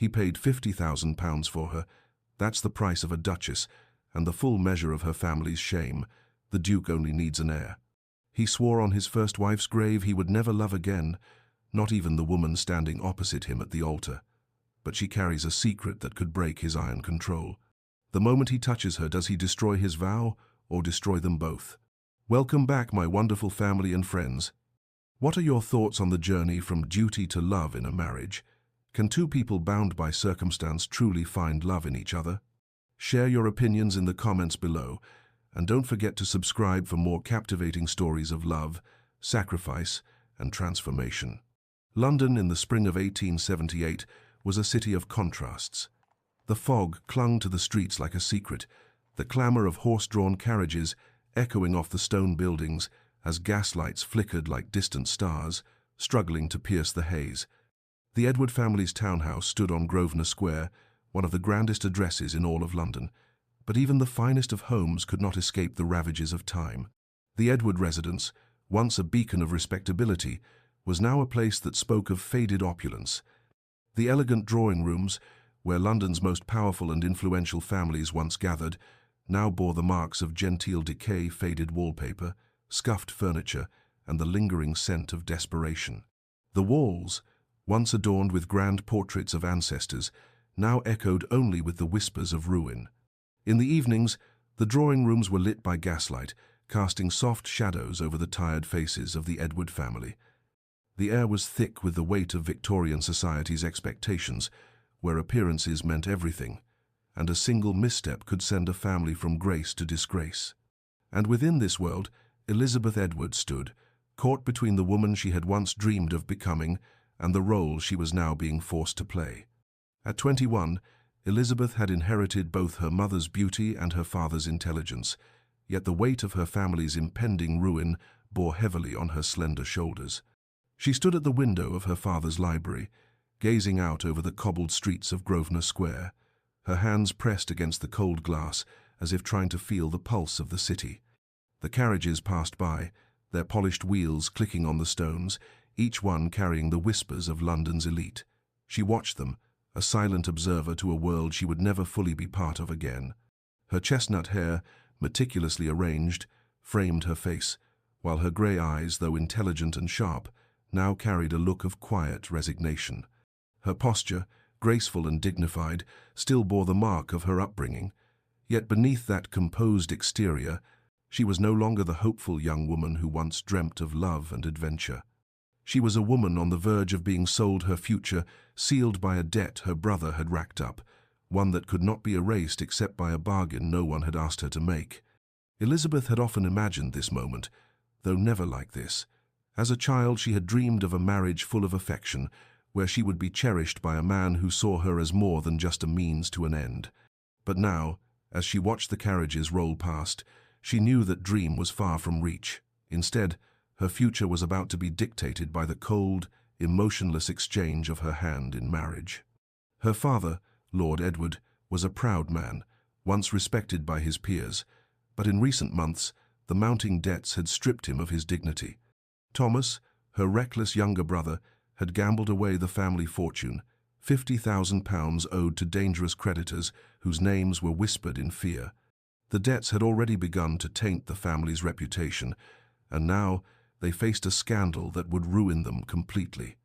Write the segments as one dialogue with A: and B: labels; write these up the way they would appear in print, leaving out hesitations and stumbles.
A: He paid £50,000 for her. That's the price of a duchess, and the full measure of her family's shame. The Duke only needs an heir. He swore on his first wife's grave he would never love again, not even the woman standing opposite him at the altar. But she carries a secret that could break his iron control. The moment he touches her, does he destroy his vow or destroy them both? Welcome back, my wonderful family and friends. What are your thoughts on the journey from duty to love in a marriage? Can two people bound by circumstance truly find love in each other? Share your opinions in the comments below, and don't forget to subscribe for more captivating stories of love, sacrifice, and transformation. London in the spring of 1878 was a city of contrasts. The fog clung to the streets like a secret, the clamour of horse-drawn carriages echoing off the stone buildings as gaslights flickered like distant stars, struggling to pierce the haze. The Edward family's townhouse stood on Grosvenor Square, one of the grandest addresses in all of London. But even the finest of homes could not escape the ravages of time. The Edward residence, once a beacon of respectability, was now a place that spoke of faded opulence. The elegant drawing rooms, where London's most powerful and influential families once gathered, now bore the marks of genteel decay, faded wallpaper, scuffed furniture, and the lingering scent of desperation. The walls, once adorned with grand portraits of ancestors, now echoed only with the whispers of ruin. In the evenings, the drawing rooms were lit by gaslight, casting soft shadows over the tired faces of the Edward family. The air was thick with the weight of Victorian society's expectations, where appearances meant everything, and a single misstep could send a family from grace to disgrace. And within this world, Elizabeth Edward stood, caught between the woman she had once dreamed of becoming and the role she was now being forced to play. At 21, Elizabeth had inherited both her mother's beauty and her father's intelligence, yet the weight of her family's impending ruin bore heavily on her slender shoulders. She stood at the window of her father's library, gazing out over the cobbled streets of Grosvenor Square, her hands pressed against the cold glass as if trying to feel the pulse of the city. The carriages passed by, their polished wheels clicking on the stones, each one carrying the whispers of London's elite. She watched them, a silent observer to a world she would never fully be part of again. Her chestnut hair, meticulously arranged, framed her face, while her grey eyes, though intelligent and sharp, now carried a look of quiet resignation. Her posture, graceful and dignified, still bore the mark of her upbringing, yet beneath that composed exterior, she was no longer the hopeful young woman who once dreamt of love and adventure. She was a woman on the verge of being sold her future, sealed by a debt her brother had racked up, one that could not be erased except by a bargain no one had asked her to make. Elizabeth had often imagined this moment, though never like this. As a child, she had dreamed of a marriage full of affection, where she would be cherished by a man who saw her as more than just a means to an end. But now, as she watched the carriages roll past, she knew that dream was far from reach. Instead, her future was about to be dictated by the cold, emotionless exchange of her hand in marriage. Her father, Lord Edward, was a proud man, once respected by his peers, but in recent months, the mounting debts had stripped him of his dignity. Thomas, her reckless younger brother, had gambled away the family fortune, £50,000 owed to dangerous creditors whose names were whispered in fear. The debts had already begun to taint the family's reputation, and now they faced a scandal that would ruin them completely.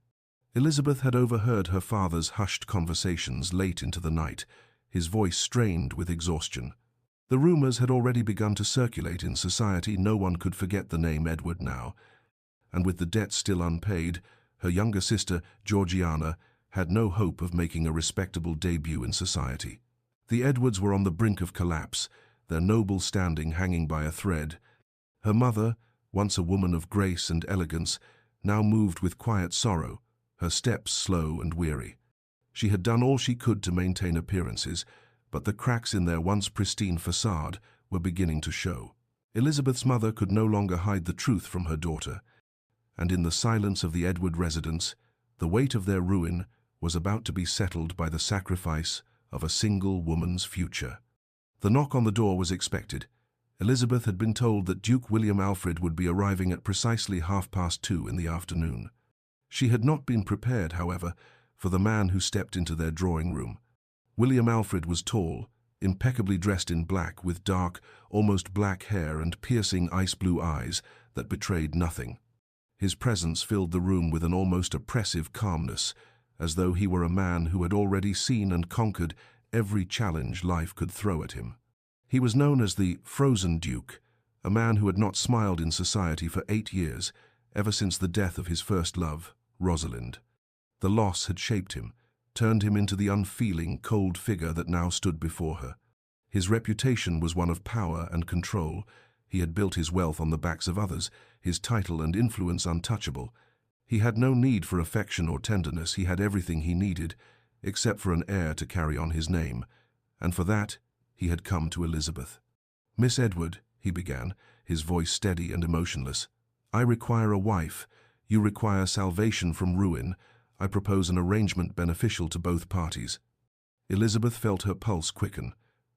A: Elizabeth had overheard her father's hushed conversations late into the night, his voice strained with exhaustion. The rumors had already begun to circulate in society. No one could forget the name Edward now, and with the debts still unpaid, her younger sister, Georgiana, had no hope of making a respectable debut in society. The Edwards were on the brink of collapse, their noble standing hanging by a thread. Her mother, once a woman of grace and elegance, now moved with quiet sorrow, her steps slow and weary. She had done all she could to maintain appearances, but the cracks in their once pristine facade were beginning to show. Elizabeth's mother could no longer hide the truth from her daughter, and in the silence of the Edward residence, the weight of their ruin was about to be settled by the sacrifice of a single woman's future. The knock on the door was expected. Elizabeth had been told that Duke William Alfred would be arriving at precisely 2:30 in the afternoon. She had not been prepared, however, for the man who stepped into their drawing room. William Alfred was tall, impeccably dressed in black with dark, almost black hair and piercing ice-blue eyes that betrayed nothing. His presence filled the room with an almost oppressive calmness, as though he were a man who had already seen and conquered every challenge life could throw at him. He was known as the Frozen Duke, a man who had not smiled in society for 8 years, ever since the death of his first love, Rosalind. The loss had shaped him, turned him into the unfeeling, cold figure that now stood before her. His reputation was one of power and control. He had built his wealth on the backs of others, his title and influence untouchable. He had no need for affection or tenderness. He had everything he needed, except for an heir to carry on his name, and for that he had come to Elizabeth. "Miss Edward," he began, his voice steady and emotionless, "I require a wife. You require salvation from ruin. I propose an arrangement beneficial to both parties." Elizabeth felt her pulse quicken.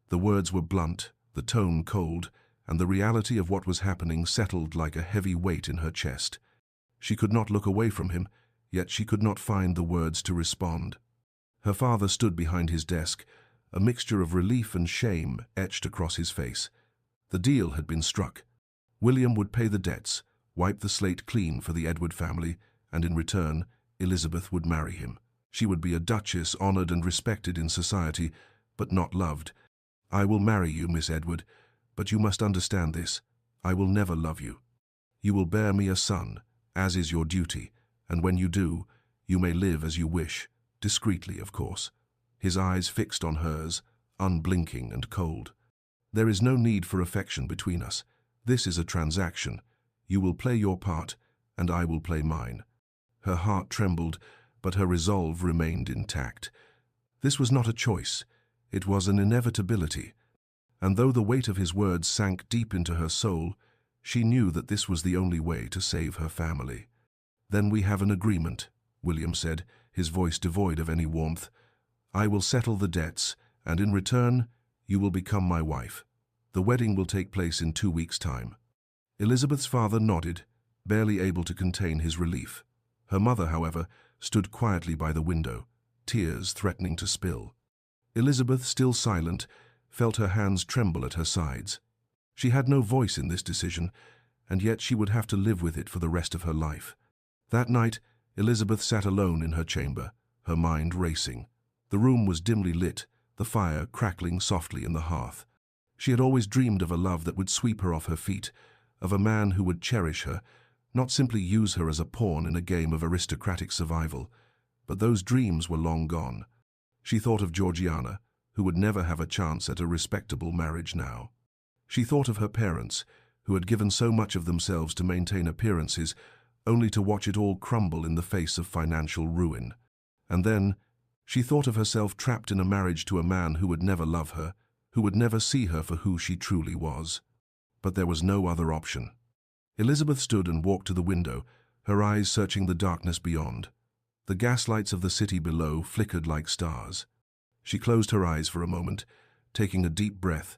A: The words were blunt, the tone cold, and the reality of what was happening settled like a heavy weight in her chest. She could not look away from him, yet she could not find the words to respond. Her father stood behind his desk, a mixture of relief and shame etched across his face. The deal had been struck. William would pay the debts, wipe the slate clean for the Edward family, and in return, Elizabeth would marry him. She would be a duchess, honored and respected in society, but not loved. "I will marry you, Miss Edward, but you must understand this. I will never love you. You will bear me a son, as is your duty, and when you do, you may live as you wish, discreetly, of course." His eyes fixed on hers, unblinking and cold. "There is no need for affection between us. This is a transaction. You will play your part, and I will play mine." Her heart trembled, but her resolve remained intact. This was not a choice. It was an inevitability. And though the weight of his words sank deep into her soul, she knew that this was the only way to save her family. "Then we have an agreement," William said, his voice devoid of any warmth. "I will settle the debts, and in return, you will become my wife. The wedding will take place in 2 weeks' time." Elizabeth's father nodded, barely able to contain his relief. Her mother, however, stood quietly by the window, tears threatening to spill. Elizabeth, still silent, felt her hands tremble at her sides. She had no voice in this decision, and yet she would have to live with it for the rest of her life. That night, Elizabeth sat alone in her chamber, her mind racing. The room was dimly lit, the fire crackling softly in the hearth. She had always dreamed of a love that would sweep her off her feet, of a man who would cherish her, not simply use her as a pawn in a game of aristocratic survival. But those dreams were long gone. She thought of Georgiana, who would never have a chance at a respectable marriage now. She thought of her parents, who had given so much of themselves to maintain appearances, only to watch it all crumble in the face of financial ruin. And then, she thought of herself trapped in a marriage to a man who would never love her, who would never see her for who she truly was. But there was no other option. Elizabeth stood and walked to the window, her eyes searching the darkness beyond. The gaslights of the city below flickered like stars. She closed her eyes for a moment, taking a deep breath,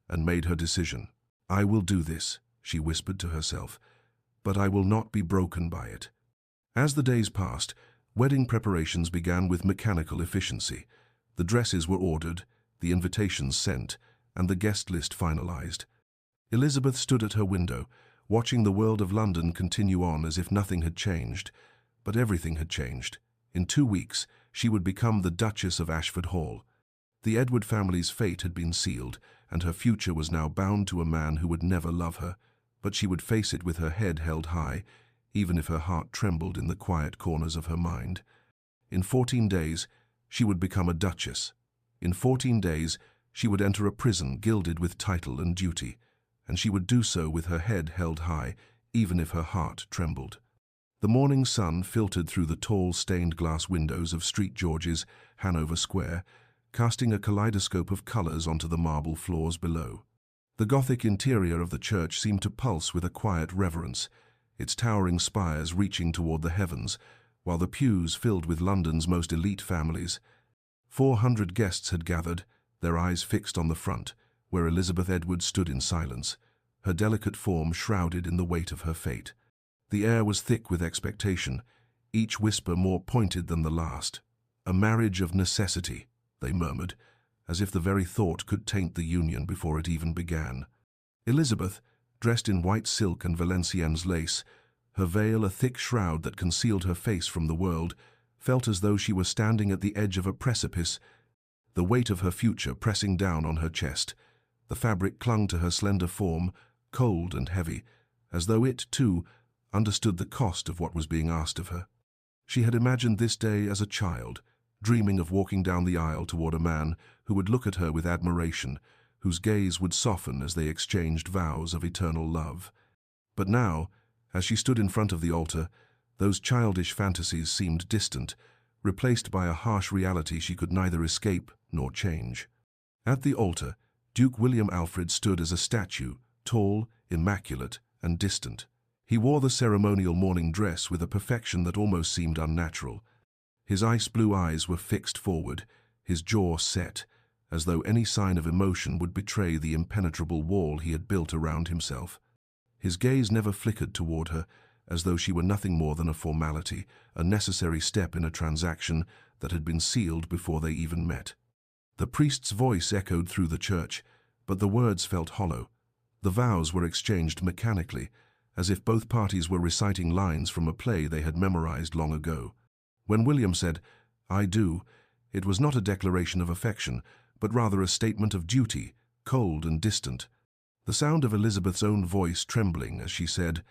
A: and made her decision. "I will do this," she whispered to herself, "but I will not be broken by it." As the days passed, wedding preparations began with mechanical efficiency. The dresses were ordered, the invitations sent, and the guest list finalized. Elizabeth stood at her window, watching the world of London continue on as if nothing had changed. But everything had changed. In 2 weeks, she would become the Duchess of Ashford Hall. The Edward family's fate had been sealed, and her future was now bound to a man who would never love her. But she would face it with her head held high, even if her heart trembled in the quiet corners of her mind. In 14 days, she would become a duchess. In 14 days, she would enter a prison gilded with title and duty, and she would do so with her head held high, even if her heart trembled. The morning sun filtered through the tall stained glass windows of St. George's, Hanover Square, casting a kaleidoscope of colors onto the marble floors below. The Gothic interior of the church seemed to pulse with a quiet reverence, its towering spires reaching toward the heavens, while the pews filled with London's most elite families. 400 guests had gathered, their eyes fixed on the front, where Elizabeth Edward stood in silence, her delicate form shrouded in the weight of her fate. The air was thick with expectation, each whisper more pointed than the last. A marriage of necessity, they murmured, as if the very thought could taint the union before it even began. Elizabeth, dressed in white silk and Valenciennes lace, her veil a thick shroud that concealed her face from the world, felt as though she were standing at the edge of a precipice, the weight of her future pressing down on her chest. The fabric clung to her slender form, cold and heavy, as though it, too, understood the cost of what was being asked of her. She had imagined this day as a child, dreaming of walking down the aisle toward a man who would look at her with admiration, whose gaze would soften as they exchanged vows of eternal love. But now, as she stood in front of the altar, those childish fantasies seemed distant, replaced by a harsh reality she could neither escape nor change. At the altar, Duke William Alfred stood as a statue, tall, immaculate, and distant. He wore the ceremonial mourning dress with a perfection that almost seemed unnatural. His ice-blue eyes were fixed forward, his jaw set, as though any sign of emotion would betray the impenetrable wall he had built around himself. His gaze never flickered toward her, as though she were nothing more than a formality, a necessary step in a transaction that had been sealed before they even met. The priest's voice echoed through the church, but the words felt hollow. The vows were exchanged mechanically, as if both parties were reciting lines from a play they had memorized long ago. When William said, "I do," it was not a declaration of affection, but rather a statement of duty, cold and distant. The sound of Elizabeth's own voice trembling as she said,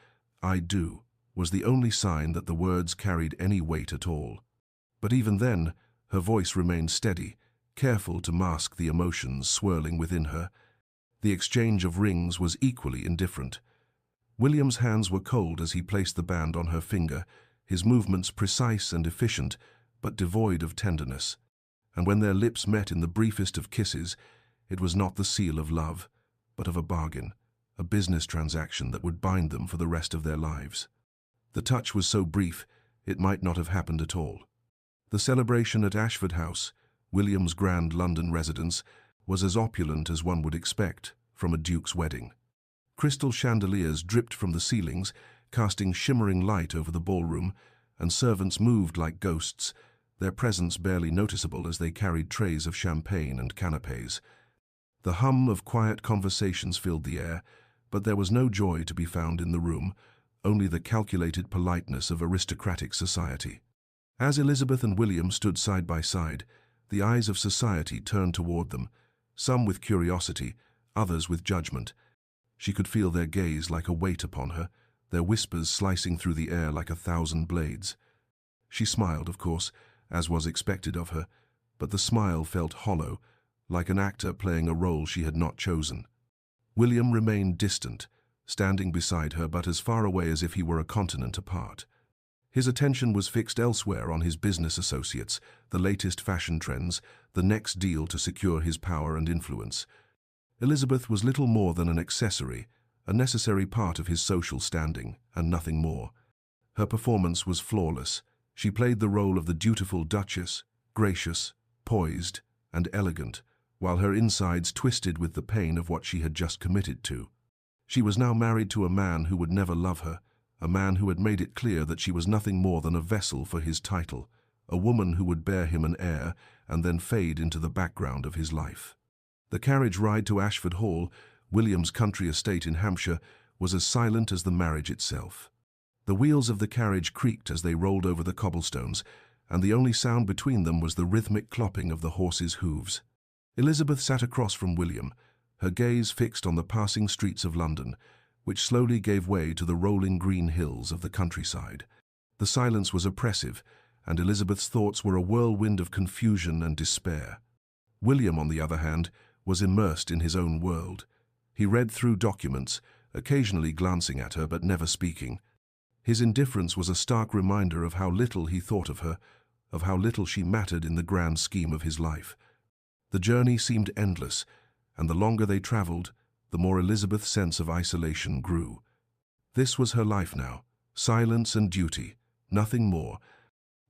A: "I do," was the only sign that the words carried any weight at all. But even then, her voice remained steady, careful to mask the emotions swirling within her. The exchange of rings was equally indifferent. William's hands were cold as he placed the band on her finger, his movements precise and efficient, but devoid of tenderness. And when their lips met in the briefest of kisses, it was not the seal of love, but of a bargain, a business transaction that would bind them for the rest of their lives. The touch was so brief, it might not have happened at all. The celebration at Ashford House, William's grand London residence, was as opulent as one would expect from a duke's wedding. Crystal chandeliers dripped from the ceilings, casting shimmering light over the ballroom, and servants moved like ghosts, their presence barely noticeable as they carried trays of champagne and canapés. The hum of quiet conversations filled the air, but there was no joy to be found in the room, only the calculated politeness of aristocratic society. As Elizabeth and William stood side by side, the eyes of society turned toward them, some with curiosity, others with judgment. She could feel their gaze like a weight upon her, their whispers slicing through the air like 1,000 blades. She smiled, of course, as was expected of her, but the smile felt hollow, like an actor playing a role she had not chosen. William remained distant, standing beside her but as far away as if he were a continent apart. His attention was fixed elsewhere on his business associates, the latest fashion trends, the next deal to secure his power and influence. Elizabeth was little more than an accessory, a necessary part of his social standing, and nothing more. Her performance was flawless. She played the role of the dutiful duchess, gracious, poised, and elegant, while her insides twisted with the pain of what she had just committed to. She was now married to a man who would never love her, a man who had made it clear that she was nothing more than a vessel for his title, a woman who would bear him an heir and then fade into the background of his life. The carriage ride to Ashford Hall, William's country estate in Hampshire, was as silent as the marriage itself. The wheels of the carriage creaked as they rolled over the cobblestones, and the only sound between them was the rhythmic clopping of the horses' hooves. Elizabeth sat across from William, her gaze fixed on the passing streets of London, which slowly gave way to the rolling green hills of the countryside. The silence was oppressive, and Elizabeth's thoughts were a whirlwind of confusion and despair. William, on the other hand, was immersed in his own world. He read through documents, occasionally glancing at her but never speaking. His indifference was a stark reminder of how little he thought of her, of how little she mattered in the grand scheme of his life. The journey seemed endless, and the longer they traveled, the more Elizabeth's sense of isolation grew. This was her life now, silence and duty, nothing more.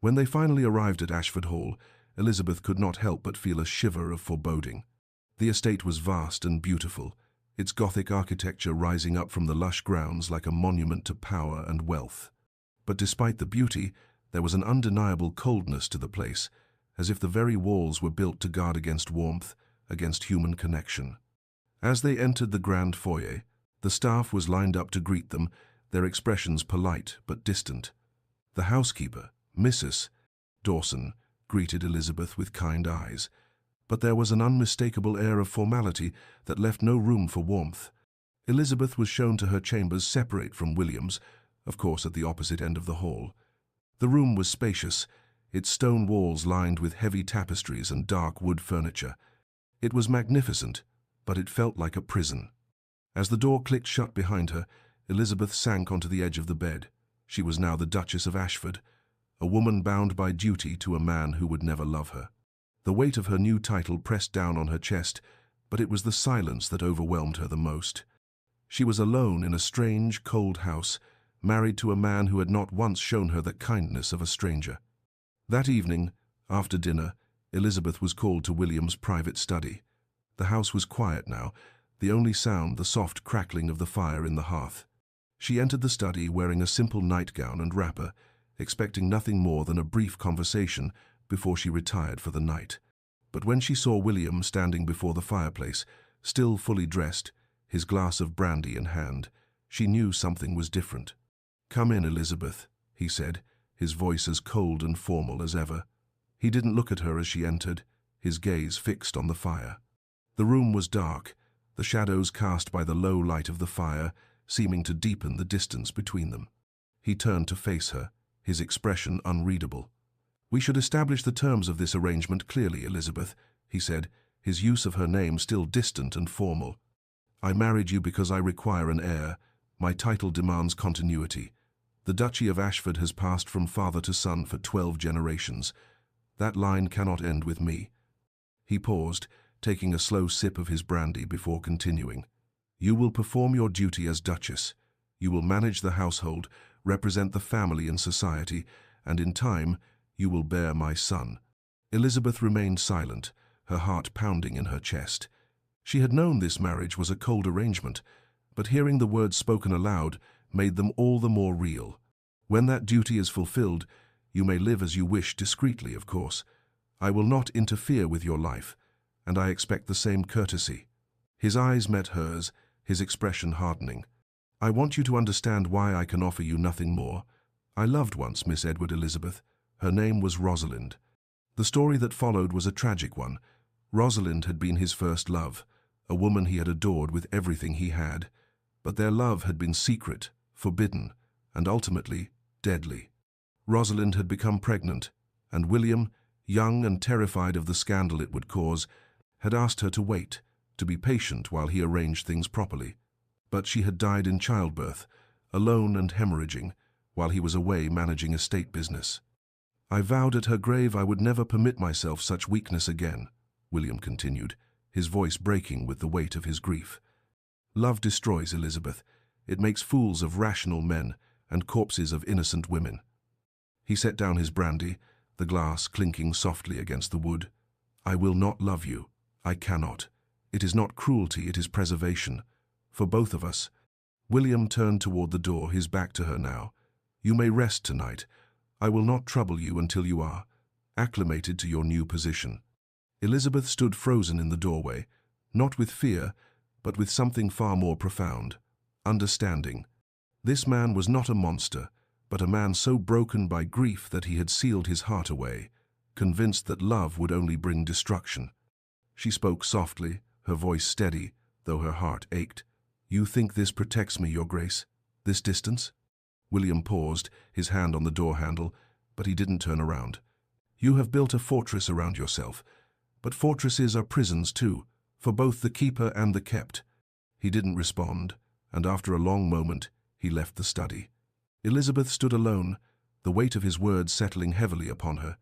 A: When they finally arrived at Ashford Hall, Elizabeth could not help but feel a shiver of foreboding. The estate was vast and beautiful, its Gothic architecture rising up from the lush grounds like a monument to power and wealth. But despite the beauty, there was an undeniable coldness to the place, as if the very walls were built to guard against warmth, against human connection. As they entered the grand foyer, the staff was lined up to greet them, their expressions polite but distant. The housekeeper, Mrs. Dawson, greeted Elizabeth with kind eyes, but there was an unmistakable air of formality that left no room for warmth. Elizabeth was shown to her chambers separate from William's, of course at the opposite end of the hall. The room was spacious, its stone walls lined with heavy tapestries and dark wood furniture. It was magnificent, but it felt like a prison. As the door clicked shut behind her, Elizabeth sank onto the edge of the bed. She was now the Duchess of Ashford, a woman bound by duty to a man who would never love her. The weight of her new title pressed down on her chest, but it was the silence that overwhelmed her the most. She was alone in a strange, cold house, married to a man who had not once shown her the kindness of a stranger. That evening, after dinner, Elizabeth was called to William's private study. The house was quiet now, the only sound the soft crackling of the fire in the hearth. She entered the study wearing a simple nightgown and wrapper, expecting nothing more than a brief conversation before she retired for the night. But when she saw William standing before the fireplace, still fully dressed, his glass of brandy in hand, she knew something was different. "Come in, Elizabeth," he said, his voice as cold and formal as ever. He didn't look at her as she entered, his gaze fixed on the fire. The room was dark, the shadows cast by the low light of the fire seeming to deepen the distance between them. He turned to face her, his expression unreadable. "We should establish the terms of this arrangement clearly, Elizabeth," he said, his use of her name still distant and formal. "I married you because I require an heir. My title demands continuity. The Duchy of Ashford has passed from father to son for 12 generations. That line cannot end with me." He paused, taking a slow sip of his brandy before continuing. "You will perform your duty as Duchess. You will manage the household, represent the family in society, and in time, you will bear my son." Elizabeth remained silent, her heart pounding in her chest. She had known this marriage was a cold arrangement, but hearing the words spoken aloud made them all the more real. "When that duty is fulfilled, you may live as you wish discreetly, of course. I will not interfere with your life, and I expect the same courtesy." His eyes met hers, his expression hardening. "I want you to understand why I can offer you nothing more. I loved once Miss Edward Elizabeth. Her name was Rosalind. The story that followed was a tragic one. Rosalind had been his first love, a woman he had adored with everything he had. But their love had been secret, forbidden, and ultimately deadly. Rosalind had become pregnant, and William, young and terrified of the scandal it would cause, had asked her to wait, to be patient while he arranged things properly. But she had died in childbirth, alone and hemorrhaging, while he was away managing estate business. "I vowed at her grave I would never permit myself such weakness again," William continued, his voice breaking with the weight of his grief. "Love destroys, Elizabeth. It makes fools of rational men and corpses of innocent women." He set down his brandy, the glass clinking softly against the wood. "I will not love you. I cannot. It is not cruelty, it is preservation. For both of us." William turned toward the door, his back to her now. "You may rest tonight. I will not trouble you until you are acclimated to your new position." Elizabeth stood frozen in the doorway, not with fear, but with something far more profound, understanding. This man was not a monster, but a man so broken by grief that he had sealed his heart away, convinced that love would only bring destruction. She spoke softly, her voice steady, though her heart ached. "You think this protects me, Your Grace? This distance?" William paused, his hand on the door handle, but he didn't turn around. "You have built a fortress around yourself, but fortresses are prisons too, for both the keeper and the kept." He didn't respond, and after a long moment, he left the study. Elizabeth stood alone, the weight of his words settling heavily upon her.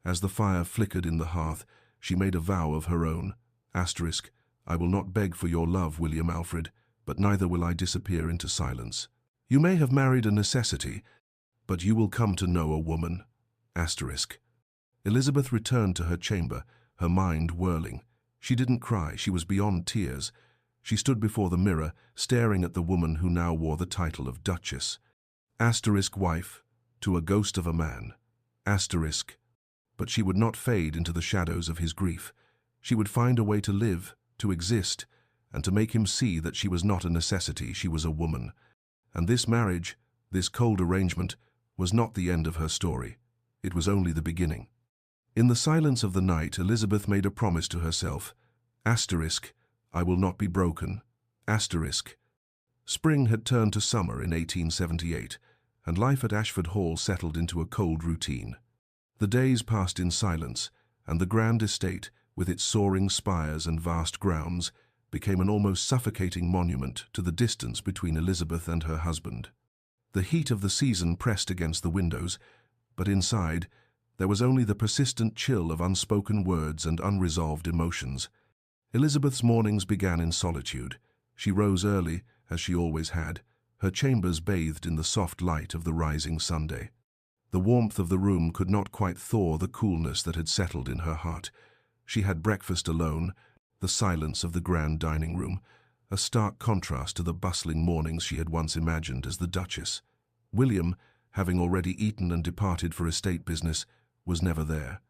A: As the fire flickered in the hearth, she made a vow of her own. "I will not beg for your love, William Alfred, but neither will I disappear into silence. You may have married a necessity, but you will come to know a woman." Elizabeth returned to her chamber, her mind whirling. She didn't cry, she was beyond tears. She stood before the mirror, staring at the woman who now wore the title of Duchess. Wife, to a ghost of a man. But she would not fade into the shadows of his grief. She would find a way to live, to exist, and to make him see that she was not a necessity, she was a woman. And this marriage, this cold arrangement, was not the end of her story. It was only the beginning. In the silence of the night, Elizabeth made a promise to herself. I will not be broken. Spring had turned to summer in 1878, and life at Ashford Hall settled into a cold routine. The days passed in silence, and the grand estate, with its soaring spires and vast grounds, became an almost suffocating monument to the distance between Elizabeth and her husband. The heat of the season pressed against the windows, but inside there was only the persistent chill of unspoken words and unresolved emotions. Elizabeth's mornings began in solitude. She rose early, as she always had, her chambers bathed in the soft light of the rising Sunday. The warmth of the room could not quite thaw the coolness that had settled in her heart. She had breakfast alone, the silence of the grand dining room, a stark contrast to the bustling mornings she had once imagined as the Duchess. William, having already eaten and departed for estate business, was never there.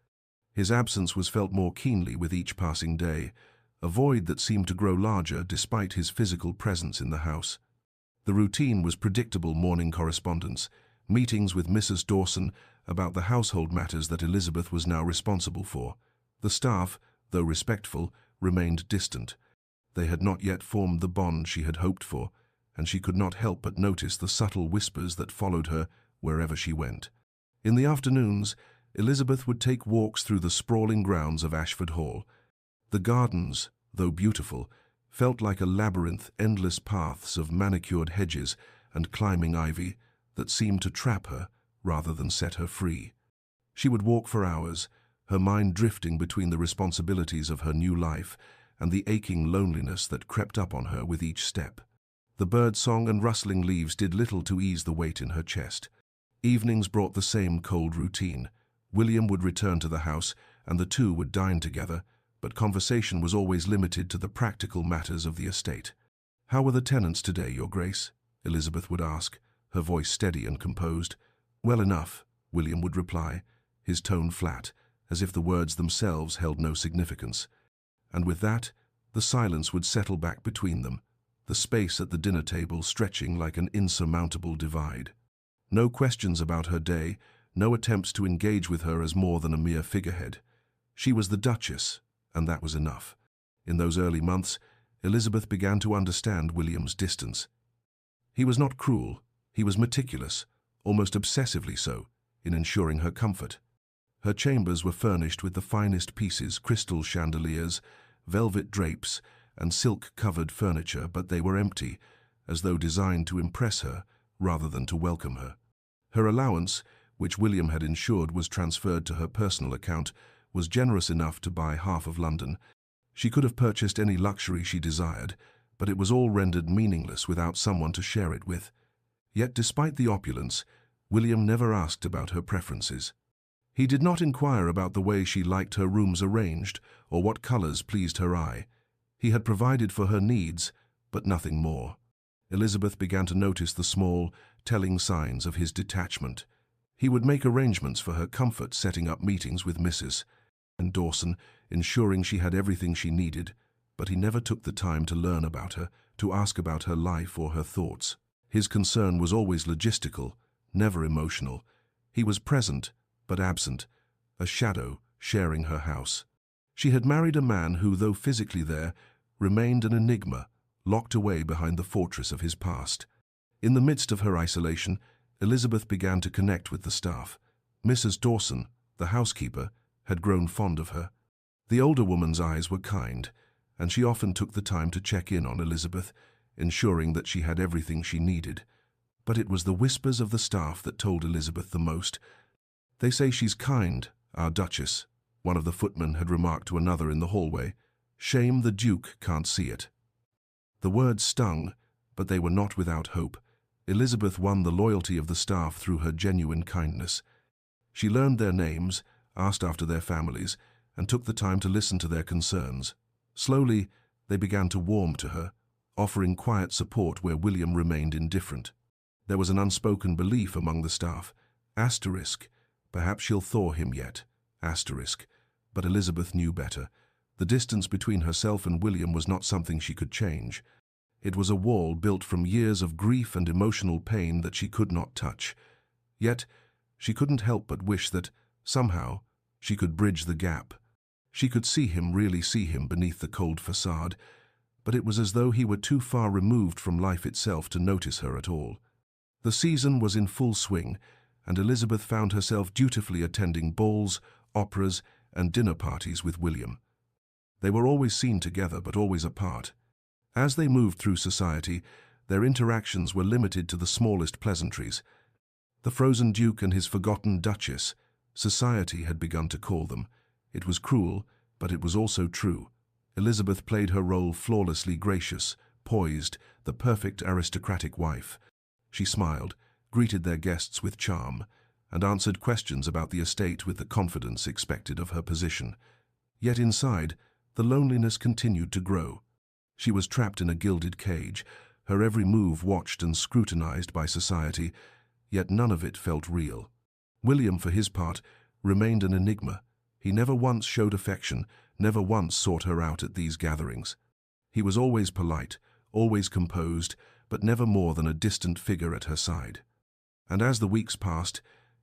A: His absence was felt more keenly with each passing day, a void that seemed to grow larger despite his physical presence in the house. The routine was predictable morning correspondence, meetings with Mrs. Dawson about the household matters that Elizabeth was now responsible for. The staff, though respectful, remained distant. They had not yet formed the bond she had hoped for, and she could not help but notice the subtle whispers that followed her wherever she went. In the afternoons, Elizabeth would take walks through the sprawling grounds of Ashford Hall. The gardens, though beautiful, felt like a labyrinth, endless paths of manicured hedges and climbing ivy that seemed to trap her rather than set her free. She would walk for hours, her mind drifting between the responsibilities of her new life and the aching loneliness that crept up on her with each step. The birdsong and rustling leaves did little to ease the weight in her chest. Evenings brought the same cold routine. William would return to the house, and the two would dine together, but conversation was always limited to the practical matters of the estate. "How are the tenants today, Your Grace?" Elizabeth would ask, her voice steady and composed. "Well enough," William would reply, his tone flat, as if the words themselves held no significance. And with that, the silence would settle back between them, the space at the dinner table stretching like an insurmountable divide. No questions about her day, no attempts to engage with her as more than a mere figurehead. She was the Duchess, and that was enough. In those early months, Elizabeth began to understand William's distance. He was not cruel, he was meticulous, almost obsessively so, in ensuring her comfort. Her chambers were furnished with the finest pieces, crystal chandeliers, velvet drapes, and silk-covered furniture, but they were empty, as though designed to impress her rather than to welcome her. Her allowance, which William had ensured was transferred to her personal account, was generous enough to buy half of London. She could have purchased any luxury she desired, but it was all rendered meaningless without someone to share it with. Yet despite the opulence, William never asked about her preferences. He did not inquire about the way she liked her rooms arranged or what colors pleased her eye. He had provided for her needs, but nothing more. Elizabeth began to notice the small, telling signs of his detachment. He would make arrangements for her comfort, setting up meetings with Mrs. Dawson, ensuring she had everything she needed, but he never took the time to learn about her, to ask about her life or her thoughts. His concern was always logistical, never emotional. He was present, but absent, a shadow sharing her house. She had married a man who, though physically there, remained an enigma, locked away behind the fortress of his past. In the midst of her isolation, Elizabeth began to connect with the staff. Mrs. Dawson, the housekeeper, had grown fond of her. The older woman's eyes were kind, and she often took the time to check in on Elizabeth, ensuring that she had everything she needed. But it was the whispers of the staff that told Elizabeth the most. "They say she's kind, our Duchess," one of the footmen had remarked to another in the hallway. "Shame the Duke can't see it." The words stung, but they were not without hope. Elizabeth won the loyalty of the staff through her genuine kindness. She learned their names, asked after their families, and took the time to listen to their concerns. Slowly, they began to warm to her, offering quiet support where William remained indifferent. There was an unspoken belief among the staff. Perhaps she'll thaw him yet. But Elizabeth knew better. The distance between herself and William was not something she could change. It was a wall built from years of grief and emotional pain that she could not touch. Yet, she couldn't help but wish that, somehow, she could bridge the gap. She could see him, really see him, beneath the cold facade, but it was as though he were too far removed from life itself to notice her at all. The season was in full swing, and Elizabeth found herself dutifully attending balls, operas, and dinner parties with William. They were always seen together, but always apart. As they moved through society, their interactions were limited to the smallest pleasantries. The frozen Duke and his forgotten Duchess, society had begun to call them. It was cruel, but it was also true. Elizabeth played her role flawlessly, gracious, poised, the perfect aristocratic wife. She smiled, greeted their guests with charm, and answered questions about the estate with the confidence expected of her position. Yet inside, the loneliness continued to grow. She was trapped in a gilded cage, her every move watched and scrutinized by society, yet none of it felt real. William, for his part, remained an enigma. He never once showed affection, never once sought her out at these gatherings. He was always polite, always composed, but never more than a distant figure at her side. And as the weeks passed,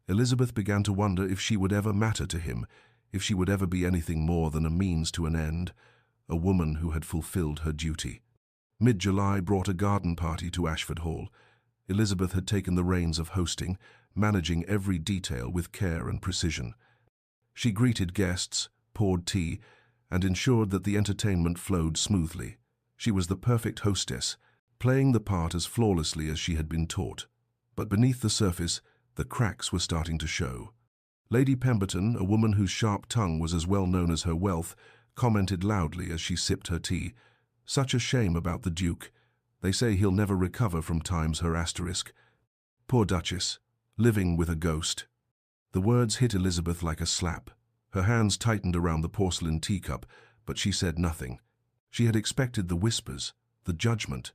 A: Elizabeth began to wonder if she would ever matter to him, if she would ever be anything more than a means to an end, a woman who had fulfilled her duty. Mid-July brought a garden party to Ashford Hall. Elizabeth had taken the reins of hosting, managing every detail with care and precision. She greeted guests, poured tea, and ensured that the entertainment flowed smoothly. She was the perfect hostess, playing the part as flawlessly as she had been taught. But beneath the surface, the cracks were starting to show. Lady Pemberton, a woman whose sharp tongue was as well known as her wealth, commented loudly as she sipped her tea. "Such a shame about the Duke. They say he'll never recover from times her asterisk. Poor Duchess, living with a ghost." The words hit Elizabeth like a slap. Her hands tightened around the porcelain teacup, but she said nothing. She had expected the whispers, the judgment,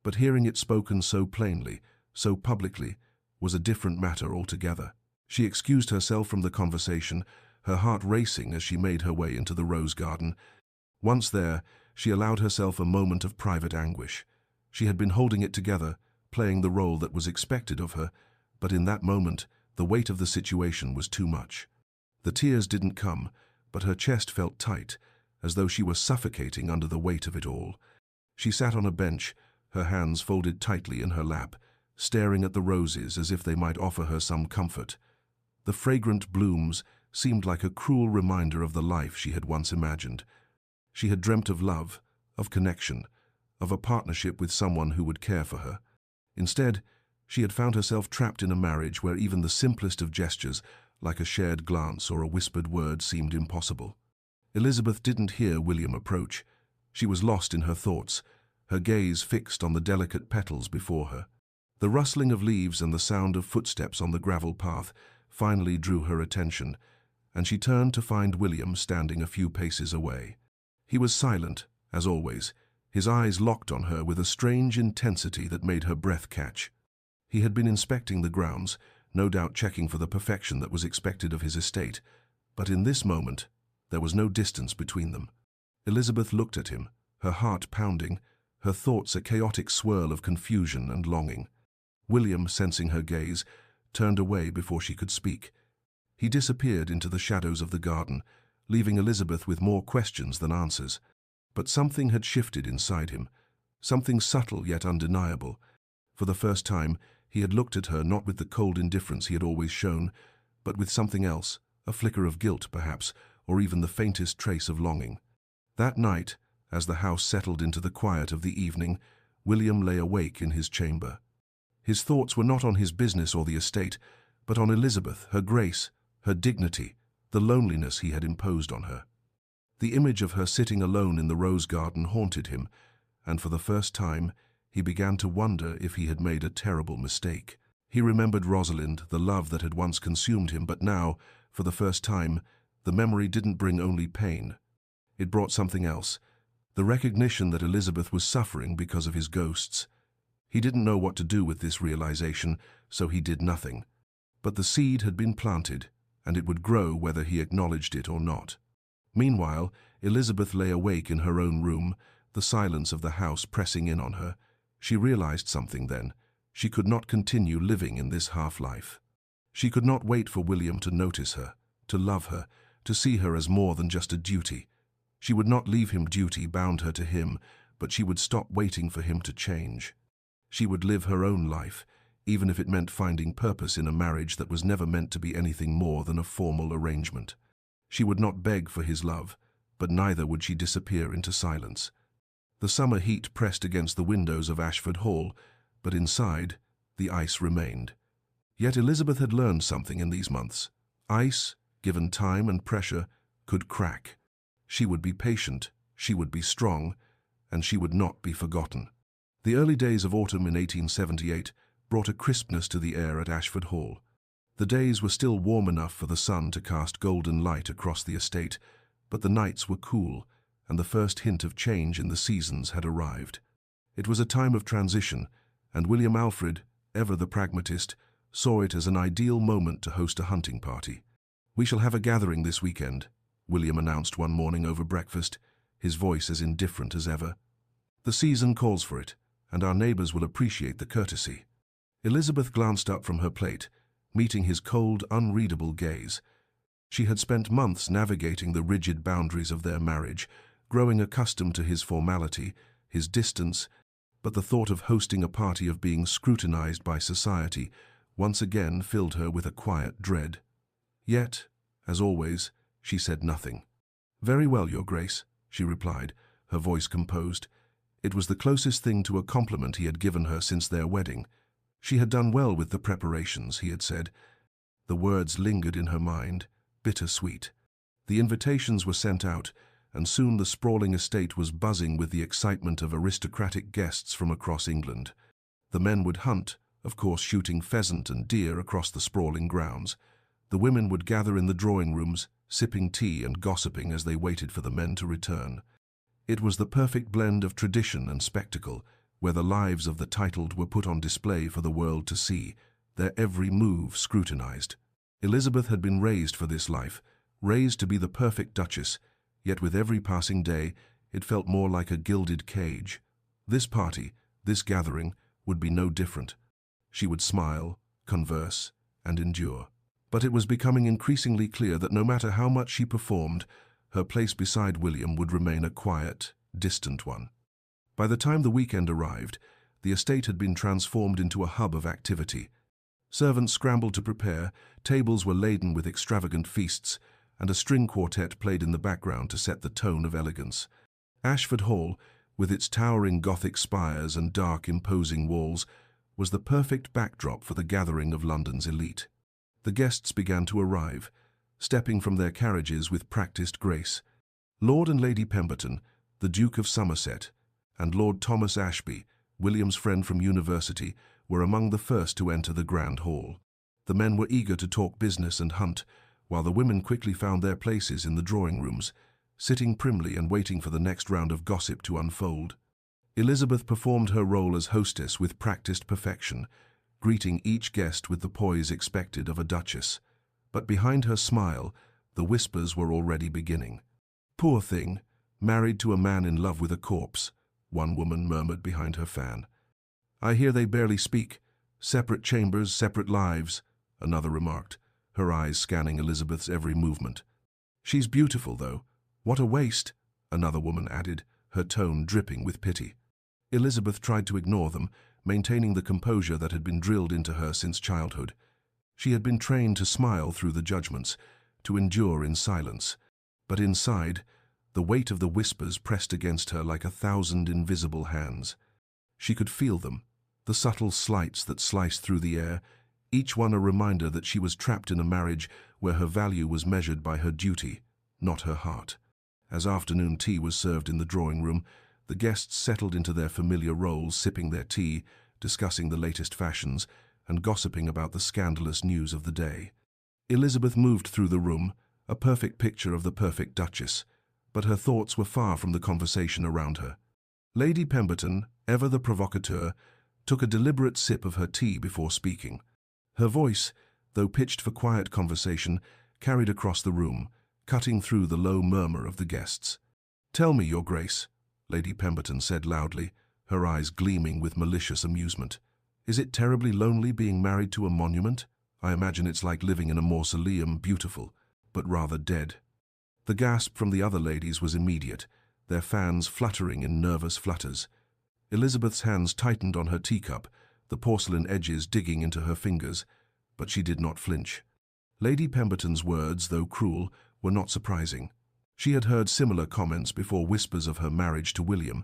A: but hearing it spoken so plainly, so publicly, was a different matter altogether. She excused herself from the conversation, her heart racing as she made her way into the rose garden. Once there, she allowed herself a moment of private anguish. She had been holding it together, playing the role that was expected of her, but in that moment, the weight of the situation was too much. The tears didn't come, but her chest felt tight, as though she were suffocating under the weight of it all. She sat on a bench, her hands folded tightly in her lap, staring at the roses as if they might offer her some comfort. The fragrant blooms seemed like a cruel reminder of the life she had once imagined. She had dreamt of love, of connection, of a partnership with someone who would care for her. Instead, she had found herself trapped in a marriage where even the simplest of gestures, like a shared glance or a whispered word, seemed impossible. Elizabeth didn't hear William approach. She was lost in her thoughts, her gaze fixed on the delicate petals before her. The rustling of leaves and the sound of footsteps on the gravel path finally drew her attention, and she turned to find William standing a few paces away. He was silent, as always, his eyes locked on her with a strange intensity that made her breath catch. He had been inspecting the grounds, no doubt checking for the perfection that was expected of his estate, but in this moment there was no distance between them. Elizabeth looked at him, her heart pounding, her thoughts a chaotic swirl of confusion and longing. William, sensing her gaze, turned away before she could speak. He disappeared into the shadows of the garden, leaving Elizabeth with more questions than answers. But something had shifted inside him, something subtle yet undeniable. For the first time, he had looked at her not with the cold indifference he had always shown, but with something else, a flicker of guilt, perhaps, or even the faintest trace of longing. That night, as the house settled into the quiet of the evening, William lay awake in his chamber. His thoughts were not on his business or the estate, but on Elizabeth, her grace, her dignity, the loneliness he had imposed on her. The image of her sitting alone in the rose garden haunted him, and for the first time he began to wonder if he had made a terrible mistake. He remembered Rosalind, the love that had once consumed him, but now, for the first time, the memory didn't bring only pain. It brought something else, the recognition that Elizabeth was suffering because of his ghosts. He didn't know what to do with this realization, so he did nothing. But the seed had been planted, and it would grow whether he acknowledged it or not. Meanwhile, Elizabeth lay awake in her own room, the silence of the house pressing in on her. She realized something then. She could not continue living in this half-life. She could not wait for William to notice her, to love her, to see her as more than just a duty. She would not leave him. Duty bound her to him, but she would stop waiting for him to change. She would live her own life, even if it meant finding purpose in a marriage that was never meant to be anything more than a formal arrangement. She would not beg for his love, but neither would she disappear into silence. The summer heat pressed against the windows of Ashford Hall, but inside, the ice remained. Yet Elizabeth had learned something in these months. Ice, given time and pressure, could crack. She would be patient, she would be strong, and she would not be forgotten. The early days of autumn in 1878 brought a crispness to the air at Ashford Hall. The days were still warm enough for the sun to cast golden light across the estate, but the nights were cool, and the first hint of change in the seasons had arrived. It was a time of transition, and William Alfred, ever the pragmatist, saw it as an ideal moment to host a hunting party. "We shall have a gathering this weekend," William announced one morning over breakfast, his voice as indifferent as ever. "The season calls for it, and our neighbors will appreciate the courtesy." Elizabeth glanced up from her plate, meeting his cold, unreadable gaze. She had spent months navigating the rigid boundaries of their marriage, growing accustomed to his formality, his distance, but the thought of hosting a party, of being scrutinized by society, once again filled her with a quiet dread. Yet, as always, she said nothing. "Very well, Your Grace," she replied, her voice composed. It was the closest thing to a compliment he had given her since their wedding. She had done well with the preparations, he had said. The words lingered in her mind, bittersweet. The invitations were sent out, and soon the sprawling estate was buzzing with the excitement of aristocratic guests from across England. The men would hunt, of course shooting pheasant and deer across the sprawling grounds. The women would gather in the drawing rooms, sipping tea and gossiping as they waited for the men to return. It was the perfect blend of tradition and spectacle, where the lives of the titled were put on display for the world to see, their every move scrutinized. Elizabeth had been raised for this life, raised to be the perfect duchess, yet with every passing day it felt more like a gilded cage. This party, this gathering, would be no different. She would smile, converse, and endure. But it was becoming increasingly clear that no matter how much she performed, her place beside William would remain a quiet, distant one. By the time the weekend arrived, the estate had been transformed into a hub of activity. Servants scrambled to prepare, tables were laden with extravagant feasts, and a string quartet played in the background to set the tone of elegance. Ashford Hall, with its towering Gothic spires and dark, imposing walls, was the perfect backdrop for the gathering of London's elite. The guests began to arrive, stepping from their carriages with practiced grace. Lord and Lady Pemberton, the Duke of Somerset, and Lord Thomas Ashby, William's friend from university, were among the first to enter the grand hall. The men were eager to talk business and hunt, while the women quickly found their places in the drawing rooms, sitting primly and waiting for the next round of gossip to unfold. Elizabeth performed her role as hostess with practiced perfection, greeting each guest with the poise expected of a duchess. But behind her smile, the whispers were already beginning. "Poor thing, married to a man in love with a corpse," one woman murmured behind her fan. "I hear they barely speak. Separate chambers, separate lives," another remarked, her eyes scanning Elizabeth's every movement. "She's beautiful, though. What a waste," another woman added, her tone dripping with pity. Elizabeth tried to ignore them, maintaining the composure that had been drilled into her since childhood. She had been trained to smile through the judgments, to endure in silence. But inside, the weight of the whispers pressed against her like 1,000 invisible hands. She could feel them, the subtle slights that sliced through the air, each one a reminder that she was trapped in a marriage where her value was measured by her duty, not her heart. As afternoon tea was served in the drawing room, the guests settled into their familiar roles, sipping their tea, discussing the latest fashions, and gossiping about the scandalous news of the day. Elizabeth moved through the room, a perfect picture of the perfect duchess, but her thoughts were far from the conversation around her. Lady Pemberton, ever the provocateur, took a deliberate sip of her tea before speaking. Her voice, though pitched for quiet conversation, carried across the room, cutting through the low murmur of the guests. "Tell me, Your Grace," Lady Pemberton said loudly, her eyes gleaming with malicious amusement. "Is it terribly lonely being married to a monument? I imagine it's like living in a mausoleum, beautiful, but rather dead." The gasp from the other ladies was immediate, their fans fluttering in nervous flutters. Elizabeth's hands tightened on her teacup, the porcelain edges digging into her fingers, but she did not flinch. Lady Pemberton's words, though cruel, were not surprising. She had heard similar comments before, whispers of her marriage to William,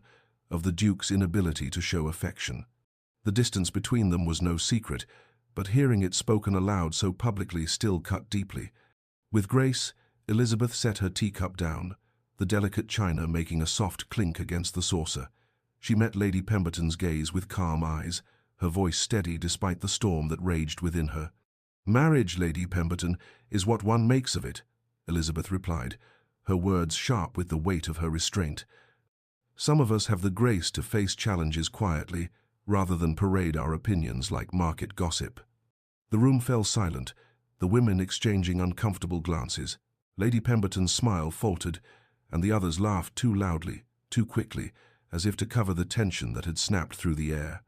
A: of the Duke's inability to show affection. The distance between them was no secret, but hearing it spoken aloud so publicly still cut deeply. With grace, Elizabeth set her teacup down, the delicate china making a soft clink against the saucer. She met Lady Pemberton's gaze with calm eyes, her voice steady despite the storm that raged within her. "Marriage, Lady Pemberton, is what one makes of it," Elizabeth replied, her words sharp with the weight of her restraint. "Some of us have the grace to face challenges quietly, rather than parade our opinions like market gossip." The room fell silent, the women exchanging uncomfortable glances. Lady Pemberton's smile faltered, and the others laughed too loudly, too quickly, as if to cover the tension that had snapped through the air.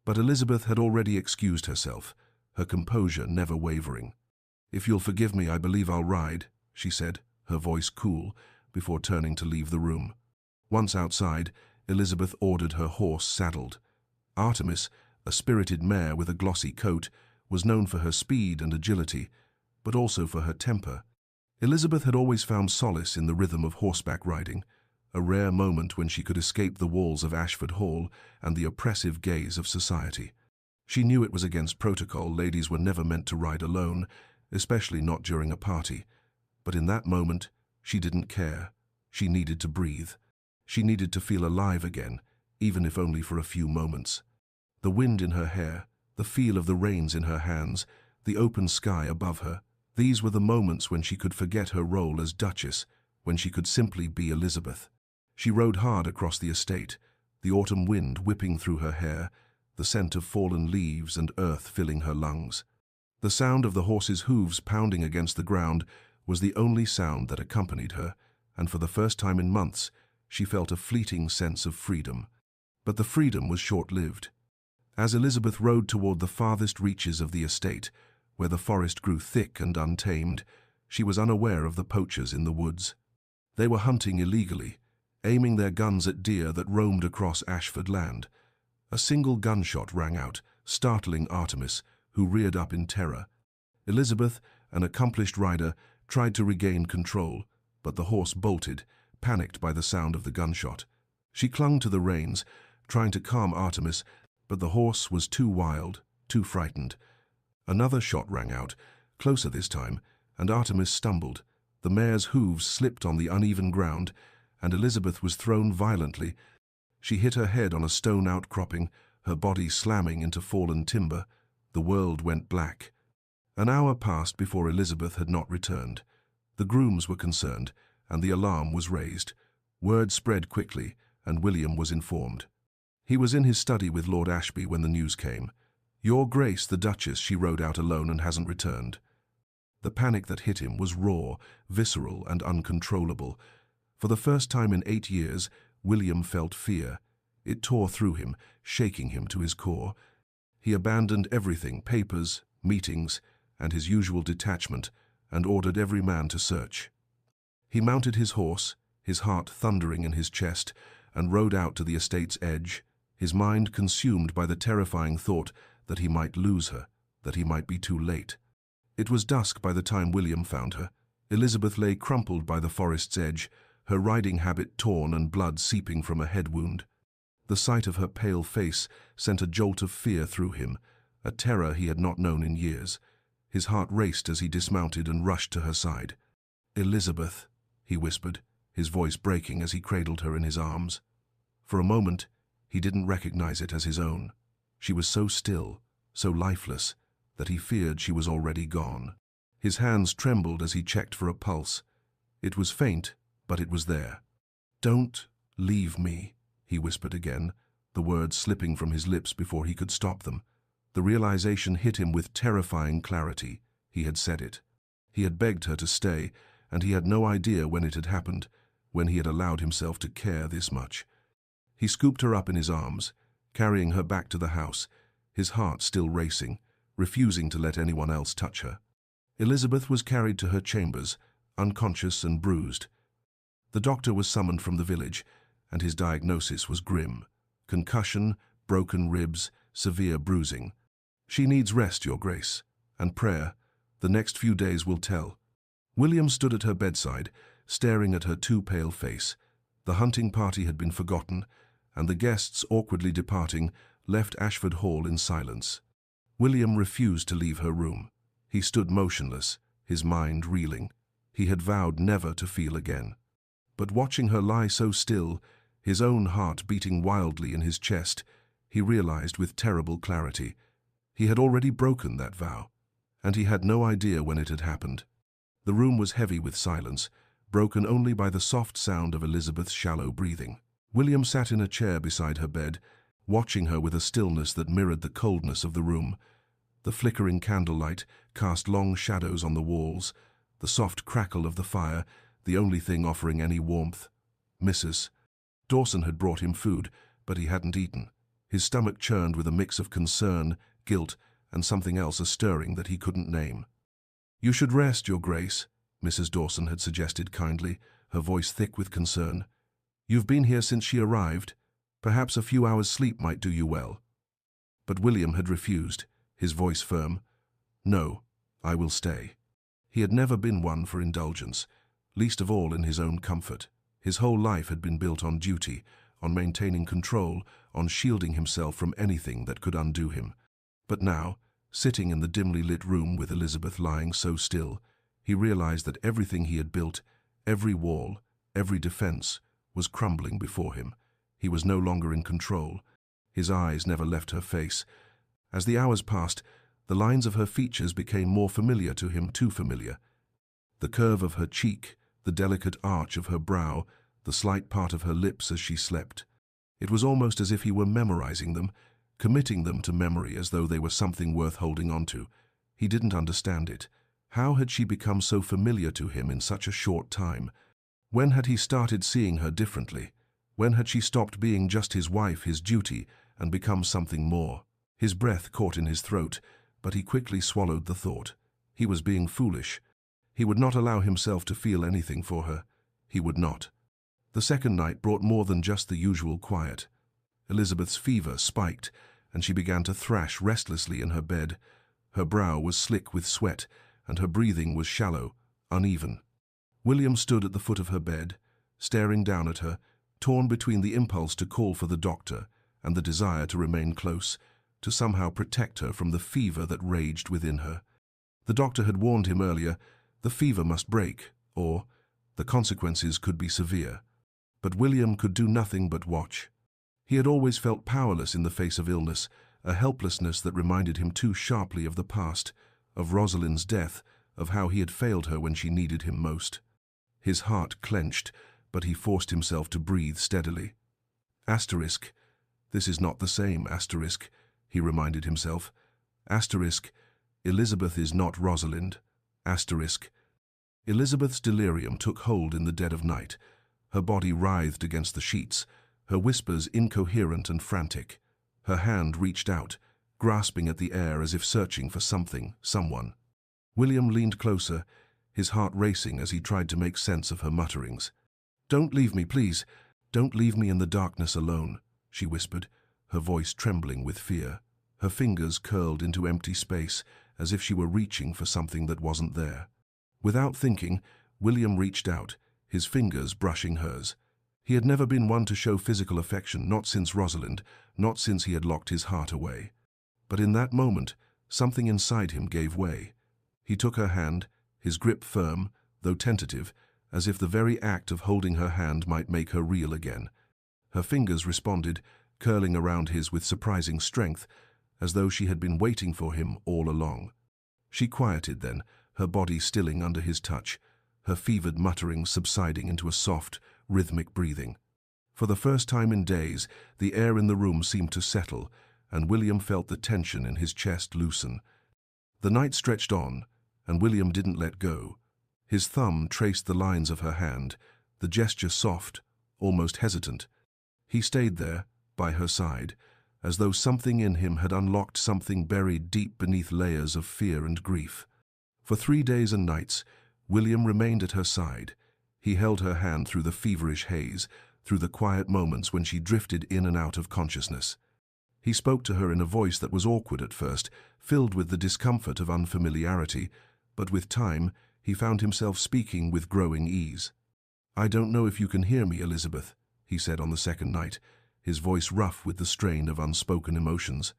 A: But Elizabeth had already excused herself, her composure never wavering. "If you'll forgive me, I believe I'll ride," she said, her voice cool, before turning to leave the room. Once outside, Elizabeth ordered her horse saddled. Artemis, a spirited mare with a glossy coat, was known for her speed and agility, but also for her temper. Elizabeth had always found solace in the rhythm of horseback riding, a rare moment when she could escape the walls of Ashford Hall and the oppressive gaze of society. She knew it was against protocol, ladies were never meant to ride alone, especially not during a party. But in that moment, she didn't care. She needed to breathe. She needed to feel alive again, even if only for a few moments. The wind in her hair, the feel of the reins in her hands, the open sky above her, these were the moments when she could forget her role as Duchess, when she could simply be Elizabeth. She rode hard across the estate, the autumn wind whipping through her hair, the scent of fallen leaves and earth filling her lungs. The sound of the horse's hooves pounding against the ground was the only sound that accompanied her, and for the first time in months, she felt a fleeting sense of freedom. But the freedom was short-lived. As Elizabeth rode toward the farthest reaches of the estate, where the forest grew thick and untamed, she was unaware of the poachers in the woods. They were hunting illegally, aiming their guns at deer that roamed across Ashford land. A single gunshot rang out, startling Artemis, who reared up in terror. Elizabeth, an accomplished rider, tried to regain control, but the horse bolted, panicked by the sound of the gunshot. She clung to the reins, trying to calm Artemis, but the horse was too wild, too frightened. Another shot rang out, closer this time, and Artemis stumbled. The mare's hooves slipped on the uneven ground, and Elizabeth was thrown violently. She hit her head on a stone outcropping, her body slamming into fallen timber. The world went black. An hour passed before Elizabeth had not returned. The grooms were concerned, and the alarm was raised. Word spread quickly, and William was informed. He was in his study with Lord Ashby when the news came. "Your Grace, the Duchess, she rode out alone and hasn't returned." The panic that hit him was raw, visceral, and uncontrollable. For the first time in 8 years, William felt fear. It tore through him, shaking him to his core. He abandoned everything, papers, meetings, and his usual detachment, and ordered every man to search. He mounted his horse, his heart thundering in his chest, and rode out to the estate's edge, his mind consumed by the terrifying thought that he might lose her, that he might be too late. It was dusk by the time William found her. Elizabeth lay crumpled by the forest's edge, her riding habit torn and blood seeping from a head wound. The sight of her pale face sent a jolt of fear through him, a terror he had not known in years. His heart raced as he dismounted and rushed to her side. "Elizabeth," he whispered, his voice breaking as he cradled her in his arms. For a moment, he didn't recognize it as his own. She was so still, so lifeless, that he feared she was already gone. His hands trembled as he checked for a pulse. It was faint, but it was there. "Don't leave me," he whispered again, the words slipping from his lips before he could stop them. The realization hit him with terrifying clarity. He had said it. He had begged her to stay, and he had no idea when it had happened, when he had allowed himself to care this much. He scooped her up in his arms, carrying her back to the house, his heart still racing, refusing to let anyone else touch her. Elizabeth was carried to her chambers, unconscious and bruised. The doctor was summoned from the village, and his diagnosis was grim: concussion, broken ribs, severe bruising. "She needs rest, Your Grace, and prayer. The next few days will tell." William stood at her bedside, staring at her too pale face. The hunting party had been forgotten, and the guests, awkwardly departing, left Ashford Hall in silence. William refused to leave her room. He stood motionless, his mind reeling. He had vowed never to feel again. But watching her lie so still, his own heart beating wildly in his chest, he realized with terrible clarity he had already broken that vow, and he had no idea when it had happened. The room was heavy with silence, broken only by the soft sound of Elizabeth's shallow breathing. William sat in a chair beside her bed, watching her with a stillness that mirrored the coldness of the room. The flickering candlelight cast long shadows on the walls, the soft crackle of the fire, the only thing offering any warmth. Mrs. Dawson had brought him food, but he hadn't eaten. His stomach churned with a mix of concern, guilt, and something else a-stirring that he couldn't name. "You should rest, Your Grace," Mrs. Dawson had suggested kindly, her voice thick with concern. "You've been here since she arrived. Perhaps a few hours' sleep might do you well." But William had refused, his voice firm. "No, I will stay." He had never been one for indulgence, least of all in his own comfort. His whole life had been built on duty, on maintaining control, on shielding himself from anything that could undo him. But now, sitting in the dimly lit room with Elizabeth lying so still, he realized that everything he had built, every wall, every defense, was crumbling before him. He was no longer in control. His eyes never left her face. As the hours passed, the lines of her features became more familiar to him, too familiar. The curve of her cheek, the delicate arch of her brow, the slight part of her lips as she slept. It was almost as if he were memorizing them, committing them to memory as though they were something worth holding on to. He didn't understand it. How had she become so familiar to him in such a short time? When had he started seeing her differently? When had she stopped being just his wife, his duty, and become something more? His breath caught in his throat, but he quickly swallowed the thought. He was being foolish. He would not allow himself to feel anything for her. He would not. The second night brought more than just the usual quiet. Elizabeth's fever spiked, and she began to thrash restlessly in her bed. Her brow was slick with sweat, and her breathing was shallow, uneven. William stood at the foot of her bed, staring down at her, torn between the impulse to call for the doctor and the desire to remain close, to somehow protect her from the fever that raged within her. The doctor had warned him earlier, the fever must break, or the consequences could be severe. But William could do nothing but watch. He had always felt powerless in the face of illness, a helplessness that reminded him too sharply of the past, of Rosalind's death, of how he had failed her when she needed him most. His heart clenched, but he forced himself to breathe steadily. Asterisk. This is not the same, asterisk, he reminded himself. Asterisk. Elizabeth is not Rosalind. Asterisk. Elizabeth's delirium took hold in the dead of night. Her body writhed against the sheets, her whispers incoherent and frantic. Her hand reached out, grasping at the air as if searching for something, someone. William leaned closer, his heart racing as he tried to make sense of her mutterings. "Don't leave me, please. Don't leave me in the darkness alone," she whispered, her voice trembling with fear. Her fingers curled into empty space, as if she were reaching for something that wasn't there. Without thinking, William reached out, his fingers brushing hers. He had never been one to show physical affection, not since Rosalind, not since he had locked his heart away. But in that moment, something inside him gave way. He took her hand, his grip firm, though tentative, as if the very act of holding her hand might make her real again. Her fingers responded, curling around his with surprising strength, as though she had been waiting for him all along. She quieted then, her body stilling under his touch, her fevered mutterings subsiding into a soft, rhythmic breathing. For the first time in days, the air in the room seemed to settle, and William felt the tension in his chest loosen. The night stretched on, and William didn't let go. His thumb traced the lines of her hand, the gesture soft, almost hesitant. He stayed there, by her side, as though something in him had unlocked something buried deep beneath layers of fear and grief. For 3 days and nights, William remained at her side. He held her hand through the feverish haze, through the quiet moments when she drifted in and out of consciousness. He spoke to her in a voice that was awkward at first, filled with the discomfort of unfamiliarity, but with time, he found himself speaking with growing ease. "I don't know if you can hear me, Elizabeth," he said on the second night, his voice rough with the strain of unspoken emotions.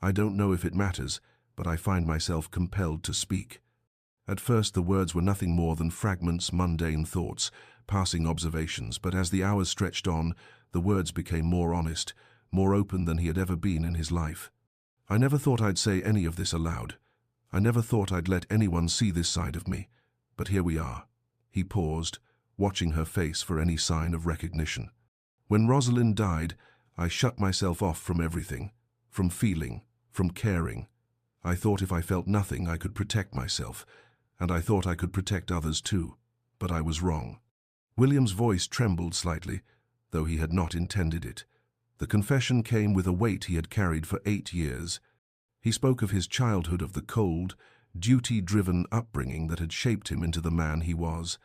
A: "I don't know if it matters, but I find myself compelled to speak." At first the words were nothing more than fragments, mundane thoughts, passing observations, but as the hours stretched on, the words became more honest, more open than he had ever been in his life. "I never thought I'd say any of this aloud. I never thought I'd let anyone see this side of me. But here we are." He paused, watching her face for any sign of recognition. "When Rosalind died, I shut myself off from everything, from feeling, from caring. I thought if I felt nothing, I could protect myself, and I thought I could protect others too. But I was wrong." William's voice trembled slightly, though he had not intended it. The confession came with a weight he had carried for 8 years. He spoke of his childhood, of the cold, duty-driven upbringing that had shaped him into the man he was.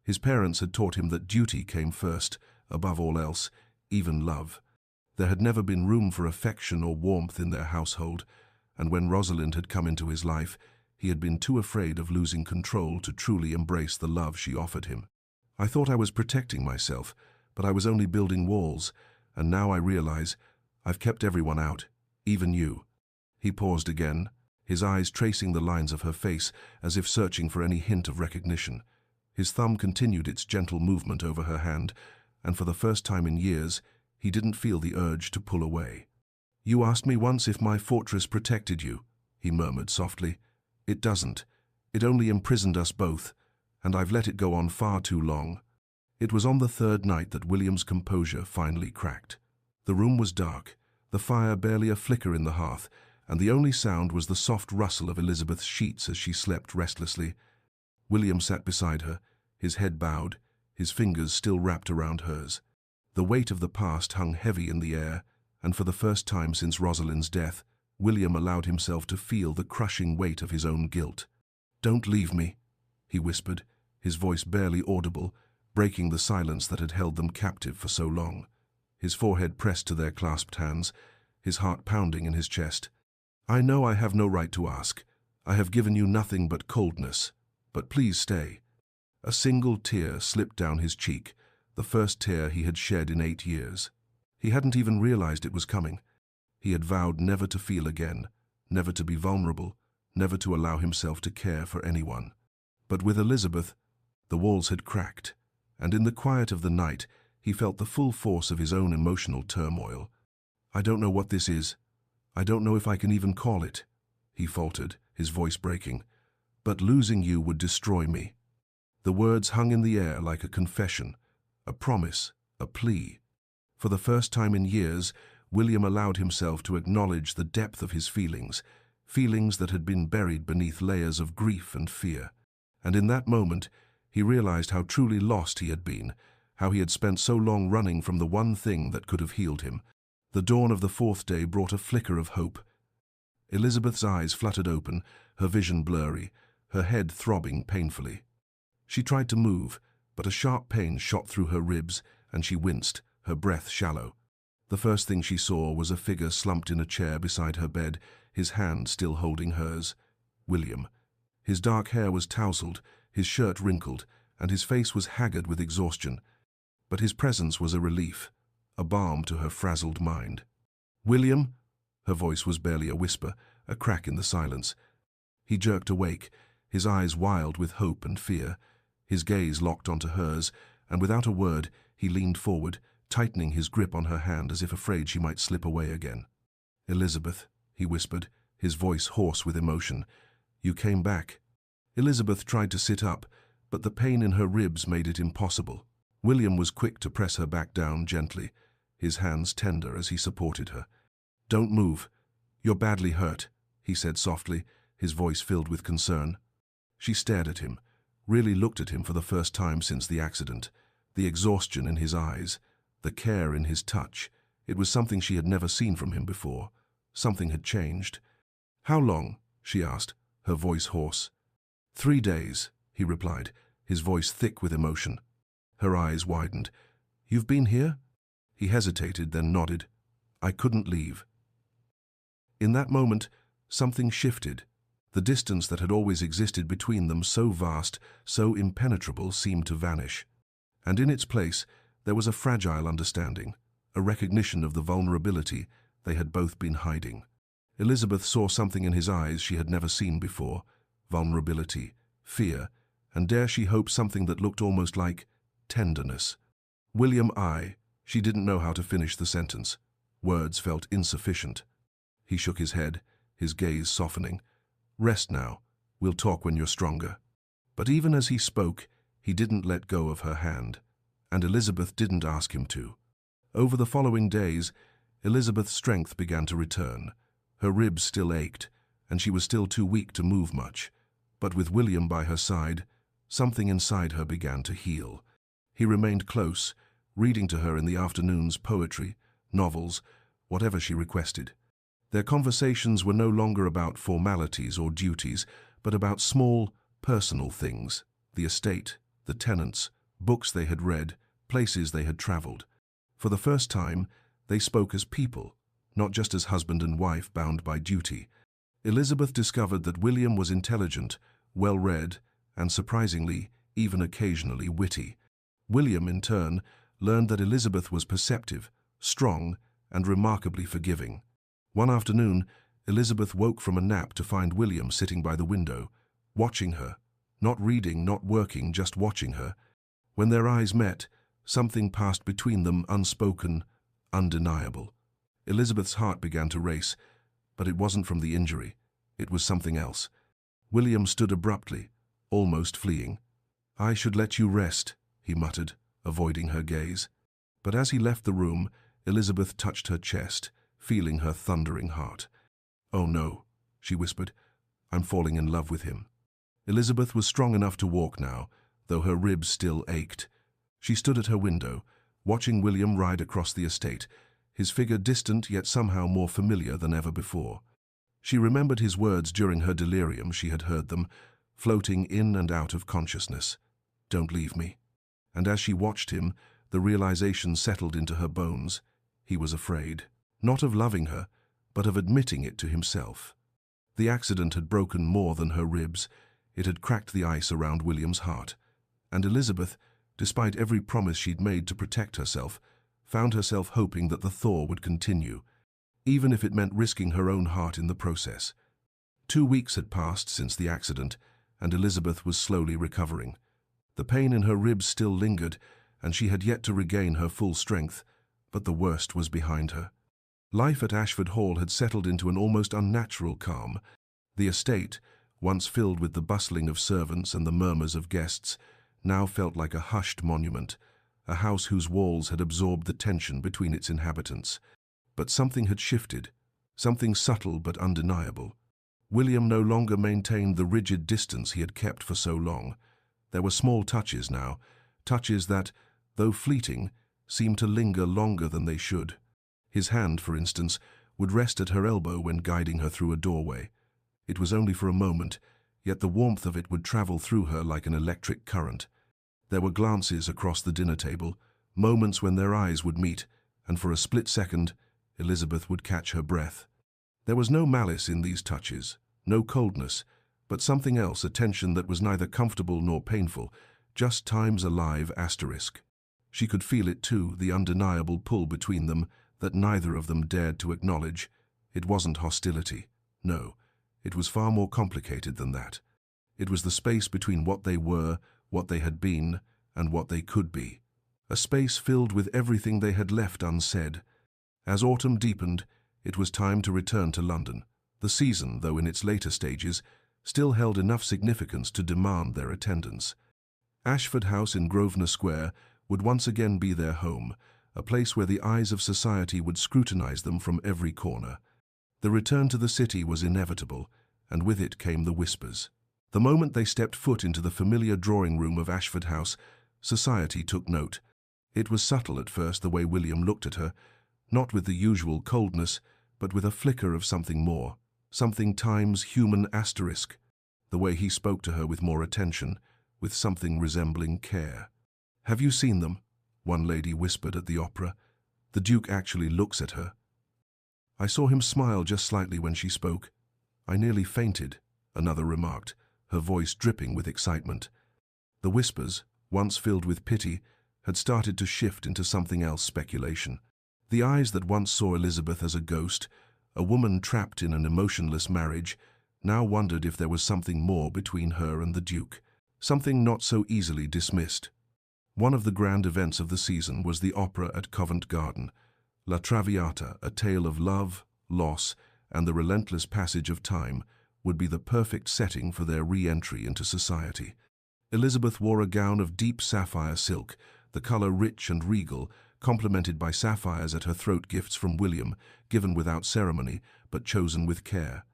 A: His parents had taught him that duty came first, above all else, even love. There had never been room for affection or warmth in their household, and when Rosalind had come into his life, he had been too afraid of losing control to truly embrace the love she offered him. "I thought I was protecting myself, but I was only building walls, and now I realize I've kept everyone out, even you." He paused again, his eyes tracing the lines of her face as if searching for any hint of recognition. His thumb continued its gentle movement over her hand, and for the first time in years, he didn't feel the urge to pull away. "You asked me once if my fortress protected you," he murmured softly. "It doesn't. It only imprisoned us both, and I've let it go on far too long." It was on the third night that William's composure finally cracked. The room was dark, the fire barely a flicker in the hearth, and the only sound was the soft rustle of Elizabeth's sheets as she slept restlessly. William sat beside her, his head bowed, his fingers still wrapped around hers. The weight of the past hung heavy in the air, and for the first time since Rosalind's death, William allowed himself to feel the crushing weight of his own guilt. "Don't leave me," he whispered, his voice barely audible, breaking the silence that had held them captive for so long. His forehead pressed to their clasped hands, his heart pounding in his chest. "I know I have no right to ask. I have given you nothing but coldness. But please stay." A single tear slipped down his cheek, the first tear he had shed in 8 years. He hadn't even realized it was coming. He had vowed never to feel again, never to be vulnerable, never to allow himself to care for anyone. But with Elizabeth, the walls had cracked, and in the quiet of the night, he felt the full force of his own emotional turmoil. "I don't know what this is. I don't know if I can even call it," he faltered, his voice breaking. "But losing you would destroy me." The words hung in the air like a confession, a promise, a plea. For the first time in years, William allowed himself to acknowledge the depth of his feelings, feelings that had been buried beneath layers of grief and fear. And in that moment, he realized how truly lost he had been, how he had spent so long running from the one thing that could have healed him. The dawn of the 4th day brought a flicker of hope. Elizabeth's eyes fluttered open, her vision blurry, her head throbbing painfully. She tried to move, but a sharp pain shot through her ribs, and she winced, her breath shallow. The first thing she saw was a figure slumped in a chair beside her bed, his hand still holding hers. William. His dark hair was tousled, his shirt wrinkled, and his face was haggard with exhaustion. But his presence was a relief, a balm to her frazzled mind. "William?" Her voice was barely a whisper, a crack in the silence. He jerked awake, his eyes wild with hope and fear. His gaze locked onto hers, and without a word, he leaned forward, tightening his grip on her hand as if afraid she might slip away again. "Elizabeth," he whispered, his voice hoarse with emotion. "You came back." Elizabeth tried to sit up, but the pain in her ribs made it impossible. William was quick to press her back down gently, his hands tender as he supported her. "Don't move. You're badly hurt," he said softly, his voice filled with concern. She stared at him, really looked at him for the first time since the accident. The exhaustion in his eyes, the care in his touch. It was something she had never seen from him before. Something had changed. "How long?" she asked, her voice hoarse. 3 days, he replied, his voice thick with emotion. Her eyes widened. "You've been here?" He hesitated, then nodded. "I couldn't leave." In that moment, something shifted. The distance that had always existed between them, so vast, so impenetrable, seemed to vanish. And in its place, there was a fragile understanding, a recognition of the vulnerability they had both been hiding. Elizabeth saw something in his eyes she had never seen before: vulnerability, fear, and dare she hope something that looked almost like tenderness. "William, she didn't know how to finish the sentence. Words felt insufficient. He shook his head, his gaze softening. "Rest now. We'll talk when you're stronger." But even as he spoke, he didn't let go of her hand, and Elizabeth didn't ask him to. Over the following days, Elizabeth's strength began to return. Her ribs still ached, and she was still too weak to move much. But with William by her side, something inside her began to heal. He remained close, reading to her in the afternoons poetry, novels, whatever she requested. Their conversations were no longer about formalities or duties, but about small, personal things: the estate, the tenants, books they had read, places they had traveled. For the first time, they spoke as people, not just as husband and wife bound by duty. Elizabeth discovered that William was intelligent, well-read, and surprisingly, even occasionally witty. William, in turn, learned that Elizabeth was perceptive, strong, and remarkably forgiving. One afternoon, Elizabeth woke from a nap to find William sitting by the window, watching her, not reading, not working, just watching her. When their eyes met, something passed between them, unspoken, undeniable. Elizabeth's heart began to race, but it wasn't from the injury. It was something else. William stood abruptly, almost fleeing. "I should let you rest," he muttered, avoiding her gaze. But as he left the room, Elizabeth touched her chest, feeling her thundering heart. "Oh no," she whispered. "I'm falling in love with him." Elizabeth was strong enough to walk now, though her ribs still ached. She stood at her window, watching William ride across the estate, his figure distant yet somehow more familiar than ever before. She remembered his words during her delirium. She had heard them, floating in and out of consciousness. "Don't leave me." And as she watched him, the realization settled into her bones. He was afraid, not of loving her, but of admitting it to himself. The accident had broken more than her ribs. It had cracked the ice around William's heart. And Elizabeth, despite every promise she'd made to protect herself, found herself hoping that the thaw would continue, even if it meant risking her own heart in the process. 2 weeks had passed since the accident, and Elizabeth was slowly recovering. The pain in her ribs still lingered, and she had yet to regain her full strength, but the worst was behind her. Life at Ashford Hall had settled into an almost unnatural calm. The estate, once filled with the bustling of servants and the murmurs of guests, now felt like a hushed monument, a house whose walls had absorbed the tension between its inhabitants. But something had shifted, something subtle but undeniable. William no longer maintained the rigid distance he had kept for so long. There were small touches now, touches that, though fleeting, seemed to linger longer than they should. His hand, for instance, would rest at her elbow when guiding her through a doorway. It was only for a moment, yet the warmth of it would travel through her like an electric current. There were glances across the dinner table, moments when their eyes would meet, and for a split second, Elizabeth would catch her breath. There was no malice in these touches, no coldness, but something else, a tension that was neither comfortable nor painful, just times alive asterisk. She could feel it too, the undeniable pull between them that neither of them dared to acknowledge. It wasn't hostility. No, it was far more complicated than that. It was the space between what they were, what they had been, and what they could be. A space filled with everything they had left unsaid. As autumn deepened, it was time to return to London. The season, though in its later stages, still held enough significance to demand their attendance. Ashford House in Grosvenor Square would once again be their home, a place where the eyes of society would scrutinize them from every corner. The return to the city was inevitable, and with it came the whispers. The moment they stepped foot into the familiar drawing room of Ashford House, society took note. It was subtle at first, the way William looked at her, not with the usual coldness, but with a flicker of something more, something times human asterisk. The way he spoke to her with more attention, with something resembling care. "Have you seen them?" one lady whispered at the opera. "The Duke actually looks at her." "I saw him smile just slightly when she spoke. I nearly fainted," another remarked, her voice dripping with excitement. The whispers, once filled with pity, had started to shift into something else, speculation. The eyes that once saw Elizabeth as a ghost, a woman trapped in an emotionless marriage, now wondered if there was something more between her and the Duke, something not so easily dismissed. One of the grand events of the season was the opera at Covent Garden, La Traviata, a tale of love, loss, and the relentless passage of time, would be the perfect setting for their re-entry into society. Elizabeth wore a gown of deep sapphire silk, the color rich and regal, complemented by sapphires at her throat, gifts from William, given without ceremony, but chosen with care.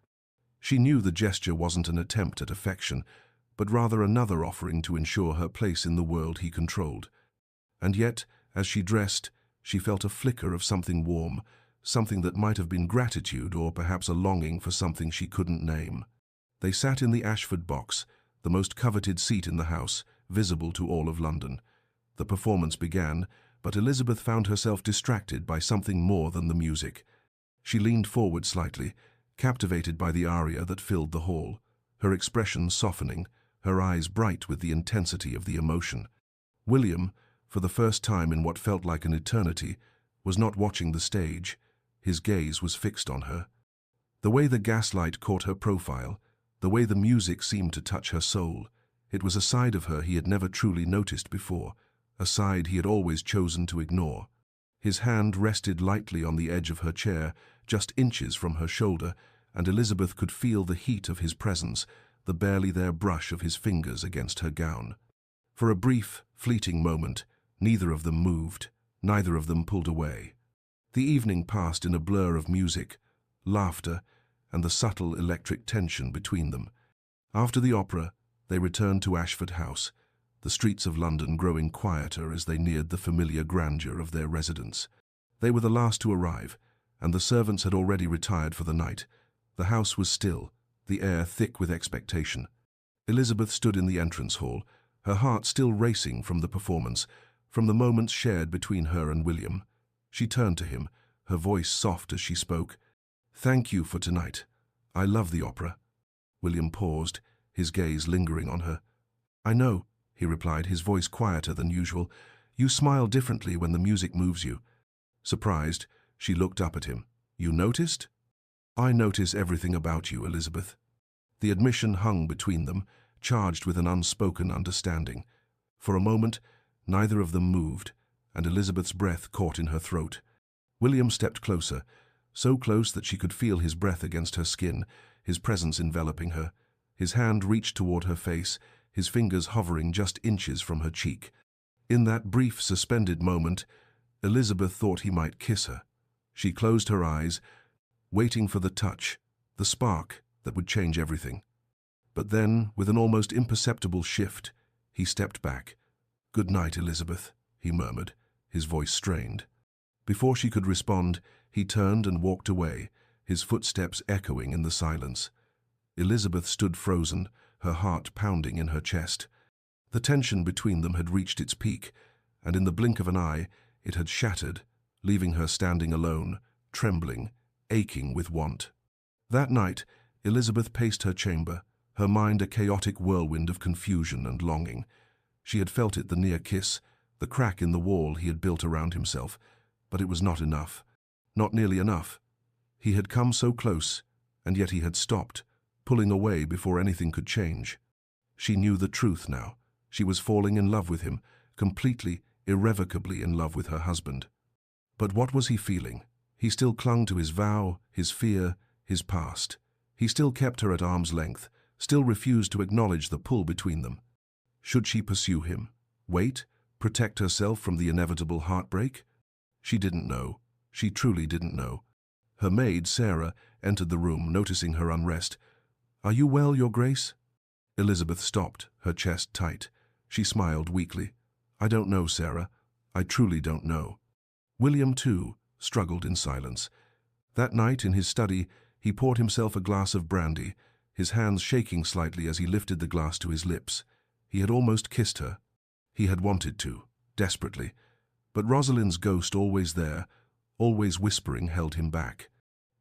A: She knew the gesture wasn't an attempt at affection, but rather another offering to ensure her place in the world he controlled. And yet, as she dressed, she felt a flicker of something warm, something that might have been gratitude or perhaps a longing for something she couldn't name. They sat in the Ashford box, the most coveted seat in the house, visible to all of London. The performance began, but Elizabeth found herself distracted by something more than the music. She leaned forward slightly, captivated by the aria that filled the hall, her expression softening, her eyes bright with the intensity of the emotion. William, for the first time in what felt like an eternity, was not watching the stage. His gaze was fixed on her. The way the gaslight caught her profile, the way the music seemed to touch her soul, it was a side of her he had never truly noticed before, a side he had always chosen to ignore. His hand rested lightly on the edge of her chair, just inches from her shoulder, and Elizabeth could feel the heat of his presence, the barely there brush of his fingers against her gown. For a brief, fleeting moment, neither of them moved, neither of them pulled away. The evening passed in a blur of music, laughter, and the subtle electric tension between them. After the opera, they returned to Ashford House, the streets of London growing quieter as they neared the familiar grandeur of their residence. They were the last to arrive, and the servants had already retired for the night. The house was still, the air thick with expectation. Elizabeth stood in the entrance hall, her heart still racing from the performance, from the moments shared between her and William. She turned to him, her voice soft as she spoke. "Thank you for tonight. I love the opera." William paused, his gaze lingering on her. "I know," he replied, his voice quieter than usual. "You smile differently when the music moves you." Surprised, she looked up at him. "You noticed?" "I notice everything about you, Elizabeth." The admission hung between them, charged with an unspoken understanding. For a moment, neither of them moved, and Elizabeth's breath caught in her throat. William stepped closer, so close that she could feel his breath against her skin, his presence enveloping her. His hand reached toward her face, his fingers hovering just inches from her cheek. In that brief, suspended moment, Elizabeth thought he might kiss her. She closed her eyes, waiting for the touch, the spark that would change everything. But then, with an almost imperceptible shift, he stepped back. "Good night, Elizabeth," he murmured, his voice strained. Before she could respond, he turned and walked away, his footsteps echoing in the silence. Elizabeth stood frozen, her heart pounding in her chest. The tension between them had reached its peak, and in the blink of an eye, it had shattered, leaving her standing alone, trembling, aching with want. That night, Elizabeth paced her chamber, her mind a chaotic whirlwind of confusion and longing. She had felt it, the near kiss, the crack in the wall he had built around himself, but it was not enough. Not nearly enough. He had come so close, and yet he had stopped, pulling away before anything could change. She knew the truth now. She was falling in love with him, completely, irrevocably in love with her husband. But what was he feeling? He still clung to his vow, his fear, his past. He still kept her at arm's length, still refused to acknowledge the pull between them. Should she pursue him? Wait? Protect herself from the inevitable heartbreak? She didn't know. She truly didn't know. Her maid, Sarah, entered the room, noticing her unrest. "Are you well, Your Grace?" Elizabeth stopped, her chest tight. She smiled weakly. I don't know, Sarah. I truly don't know. William, too, struggled in silence. That night, in his study, he poured himself a glass of brandy, his hands shaking slightly as he lifted the glass to his lips. He had almost kissed her. He had wanted to, desperately. But Rosalind's ghost, always there, always whispering, held him back.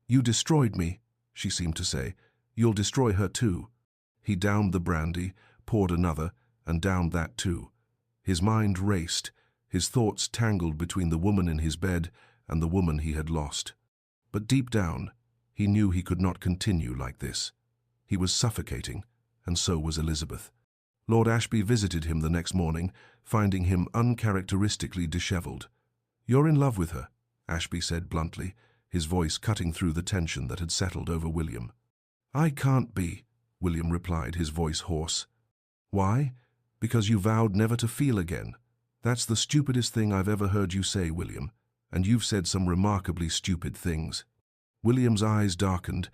A: You destroyed me, she seemed to say. You'll destroy her too. He downed the brandy, poured another, and downed that too. His mind raced, his thoughts tangled between the woman in his bed and the woman he had lost. But deep down, he knew he could not continue like this. He was suffocating, and so was Elizabeth. Lord Ashby visited him the next morning, finding him uncharacteristically dishevelled. You're in love with her, Ashby said bluntly, his voice cutting through the tension that had settled over William. I can't be, William replied, his voice hoarse. Why? Because you vowed never to feel again. That's the stupidest thing I've ever heard you say, William, and you've said some remarkably stupid things. William's eyes darkened.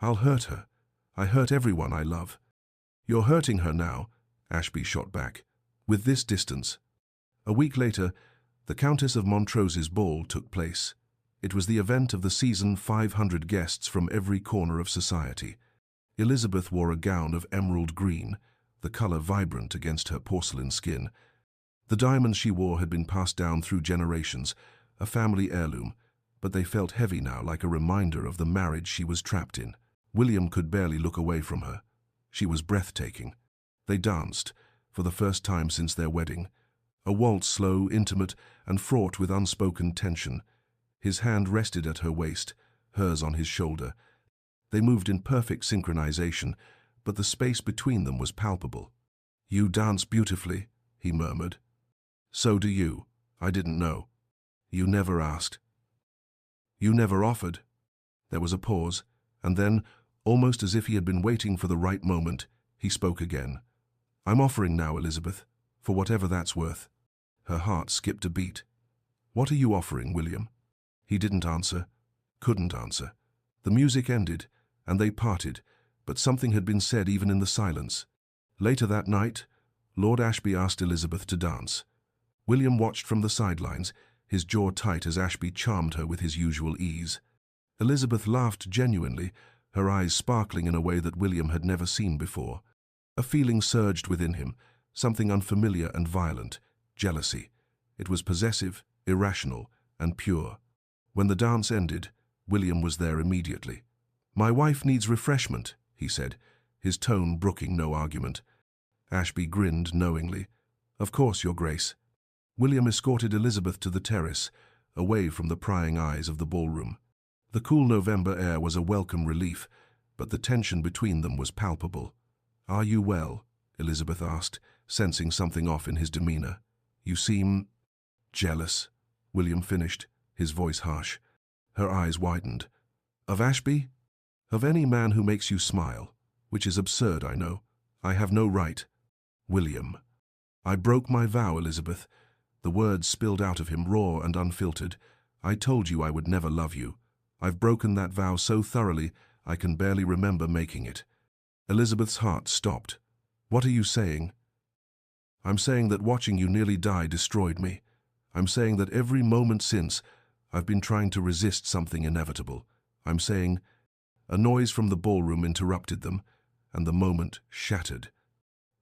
A: I'll hurt her. I hurt everyone I love. You're hurting her now, Ashby shot back. With this distance. A week later, the Countess of Montrose's ball took place. It was the event of the season, 500 guests from every corner of society. Elizabeth wore a gown of emerald green, the colour vibrant against her porcelain skin. The diamonds she wore had been passed down through generations, a family heirloom, but they felt heavy now, like a reminder of the marriage she was trapped in. William could barely look away from her. She was breathtaking. They danced, for the first time since their wedding. A waltz, slow, intimate, and fraught with unspoken tension. His hand rested at her waist, hers on his shoulder. They moved in perfect synchronization, but the space between them was palpable. You dance beautifully, he murmured. So do you. I didn't know. You never asked. You never offered. There was a pause, and then, almost as if he had been waiting for the right moment, he spoke again. I'm offering now, Elizabeth, for whatever that's worth. Her heart skipped a beat. What are you offering, William? He didn't answer, couldn't answer. The music ended, and they parted, but something had been said even in the silence. Later that night, Lord Ashby asked Elizabeth to dance. William watched from the sidelines, his jaw tight as Ashby charmed her with his usual ease. Elizabeth laughed genuinely, her eyes sparkling in a way that William had never seen before. A feeling surged within him, something unfamiliar and violent, jealousy. It was possessive, irrational, and pure. When the dance ended, William was there immediately. My wife needs refreshment, he said, his tone brooking no argument. Ashby grinned knowingly. Of course, Your Grace. William escorted Elizabeth to the terrace, away from the prying eyes of the ballroom. The cool November air was a welcome relief, but the tension between them was palpable. Are you well? Elizabeth asked, sensing something off in his demeanor. You seem jealous, William finished, his voice harsh. Her eyes widened. Of Ashby? Of any man who makes you smile, which is absurd, I know. I have no right. William. I broke my vow, Elizabeth. The words spilled out of him, raw and unfiltered. I told you I would never love you. I've broken that vow so thoroughly I can barely remember making it. Elizabeth's heart stopped. What are you saying? I'm saying that watching you nearly die destroyed me. I'm saying that every moment since, I've been trying to resist something inevitable. I'm saying... A noise from the ballroom interrupted them, and the moment shattered.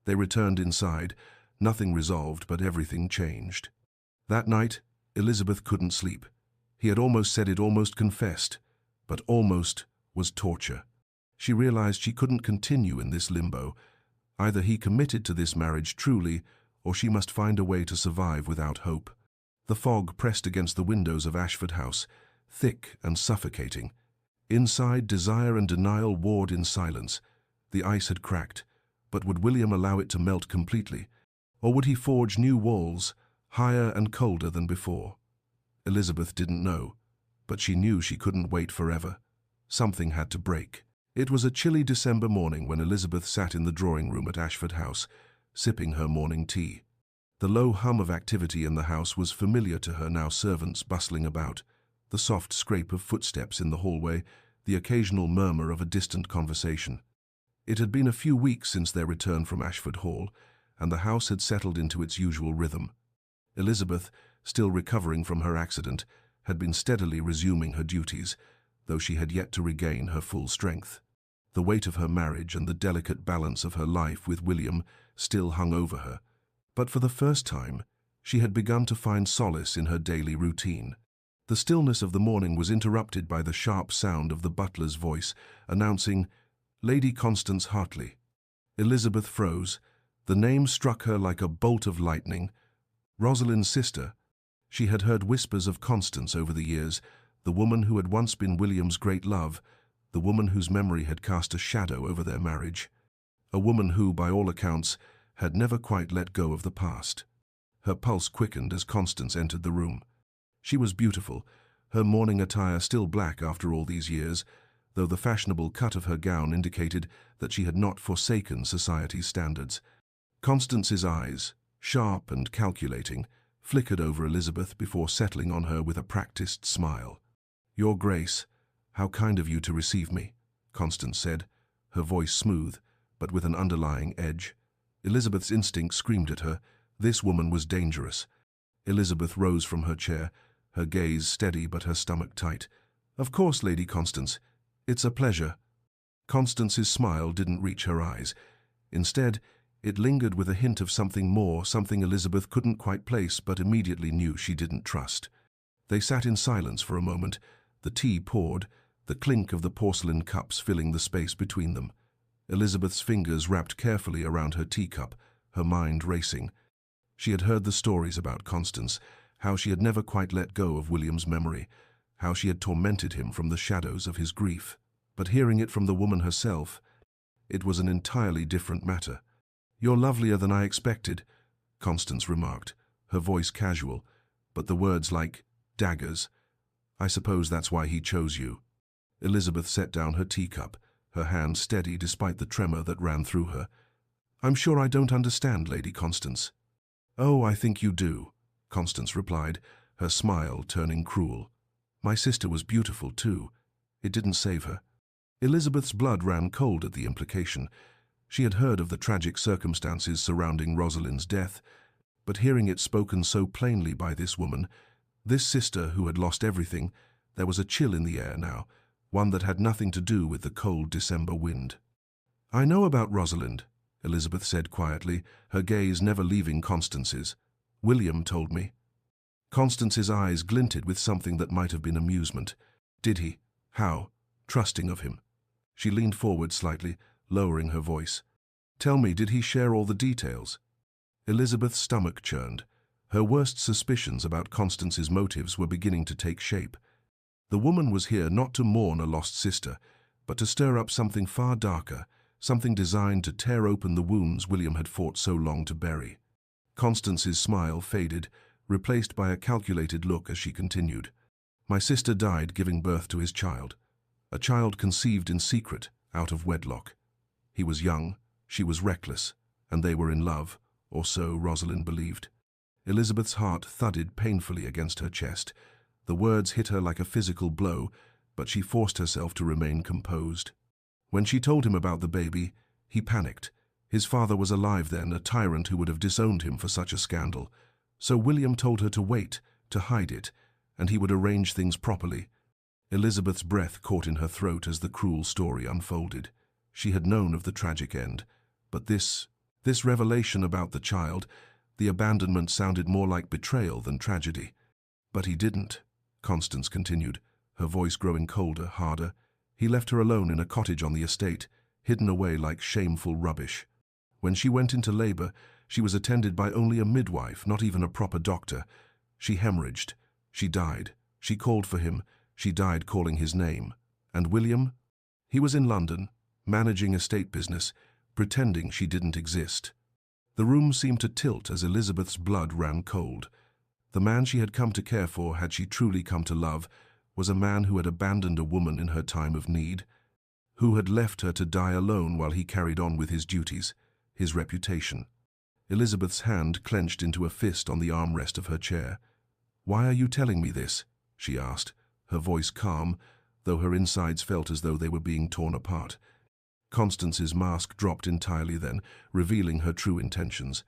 A: They returned inside, nothing resolved, but everything changed. That night, Elizabeth couldn't sleep. He had almost said it, almost confessed, but almost was torture. She realized she couldn't continue in this limbo. Either he committed to this marriage truly, or she must find a way to survive without hope. The fog pressed against the windows of Ashford House, thick and suffocating. Inside, desire and denial warred in silence. The ice had cracked, but would William allow it to melt completely? Or would he forge new walls, higher and colder than before? Elizabeth didn't know, but she knew she couldn't wait forever. Something had to break. It was a chilly December morning when Elizabeth sat in the drawing room at Ashford House, sipping her morning tea. The low hum of activity in the house was familiar to her now, servants bustling about, the soft scrape of footsteps in the hallway, the occasional murmur of a distant conversation. It had been a few weeks since their return from Ashford Hall, and the house had settled into its usual rhythm. Elizabeth, still recovering from her accident, had been steadily resuming her duties, though she had yet to regain her full strength. The weight of her marriage and the delicate balance of her life with William still hung over her, but for the first time, she had begun to find solace in her daily routine. The stillness of the morning was interrupted by the sharp sound of the butler's voice, announcing, "Lady Constance Hartley." Elizabeth froze. The name struck her like a bolt of lightning. Rosalind's sister. She had heard whispers of Constance over the years, the woman who had once been William's great love, the woman whose memory had cast a shadow over their marriage. A woman who, by all accounts, had never quite let go of the past. Her pulse quickened as Constance entered the room. She was beautiful, her mourning attire still black after all these years, though the fashionable cut of her gown indicated that she had not forsaken society's standards. Constance's eyes, sharp and calculating, flickered over Elizabeth before settling on her with a practiced smile. "Your Grace, how kind of you to receive me," Constance said, her voice smooth, but with an underlying edge. Elizabeth's instinct screamed at her. This woman was dangerous. Elizabeth rose from her chair, her gaze steady but her stomach tight. "Of course, Lady Constance. It's a pleasure." Constance's smile didn't reach her eyes. Instead, it lingered with a hint of something more, something Elizabeth couldn't quite place but immediately knew she didn't trust. They sat in silence for a moment, the tea poured, the clink of the porcelain cups filling the space between them. Elizabeth's fingers wrapped carefully around her teacup, her mind racing. She had heard the stories about Constance, how she had never quite let go of William's memory, how she had tormented him from the shadows of his grief. But hearing it from the woman herself, it was an entirely different matter. "You're lovelier than I expected," Constance remarked, her voice casual, but the words like daggers. "I suppose that's why he chose you." Elizabeth set down her teacup, her hand steady despite the tremor that ran through her. "I'm sure I don't understand, Lady Constance." "Oh, I think you do," Constance replied, her smile turning cruel. "My sister was beautiful, too. It didn't save her." Elizabeth's blood ran cold at the implication. She had heard of the tragic circumstances surrounding Rosalind's death, but hearing it spoken so plainly by this woman, this sister who had lost everything, there was a chill in the air now, one that had nothing to do with the cold December wind. "I know about Rosalind," Elizabeth said quietly, her gaze never leaving Constance's. "William told me." Constance's eyes glinted with something that might have been amusement. "Did he? How? Trusting of him." She leaned forward slightly, lowering her voice. "Tell me, did he share all the details?" Elizabeth's stomach churned. Her worst suspicions about Constance's motives were beginning to take shape. The woman was here not to mourn a lost sister, but to stir up something far darker, something designed to tear open the wounds William had fought so long to bury. Constance's smile faded, replaced by a calculated look as she continued. "My sister died giving birth to his child. A child conceived in secret, out of wedlock. He was young, she was reckless, and they were in love, or so Rosalind believed." Elizabeth's heart thudded painfully against her chest. The words hit her like a physical blow, but she forced herself to remain composed. When she told him about the baby, he panicked. His father was alive then, a tyrant who would have disowned him for such a scandal. So William told her to wait, to hide it, and he would arrange things properly. Elizabeth's breath caught in her throat as the cruel story unfolded. She had known of the tragic end, but this revelation about the child, the abandonment, sounded more like betrayal than tragedy. "But he didn't," Constance continued, her voice growing colder, harder. "He left her alone in a cottage on the estate, hidden away like shameful rubbish. When she went into labor, she was attended by only a midwife, not even a proper doctor. She hemorrhaged. She died. She called for him. She died calling his name. And William? He was in London, managing estate business, pretending she didn't exist." The room seemed to tilt as Elizabeth's blood ran cold. The man she had come to care for, had she truly come to love, was a man who had abandoned a woman in her time of need, who had left her to die alone while he carried on with his duties, his reputation. Elizabeth's hand clenched into a fist on the armrest of her chair. "Why are you telling me this?" she asked, her voice calm, though her insides felt as though they were being torn apart. Constance's mask dropped entirely then, revealing her true intentions.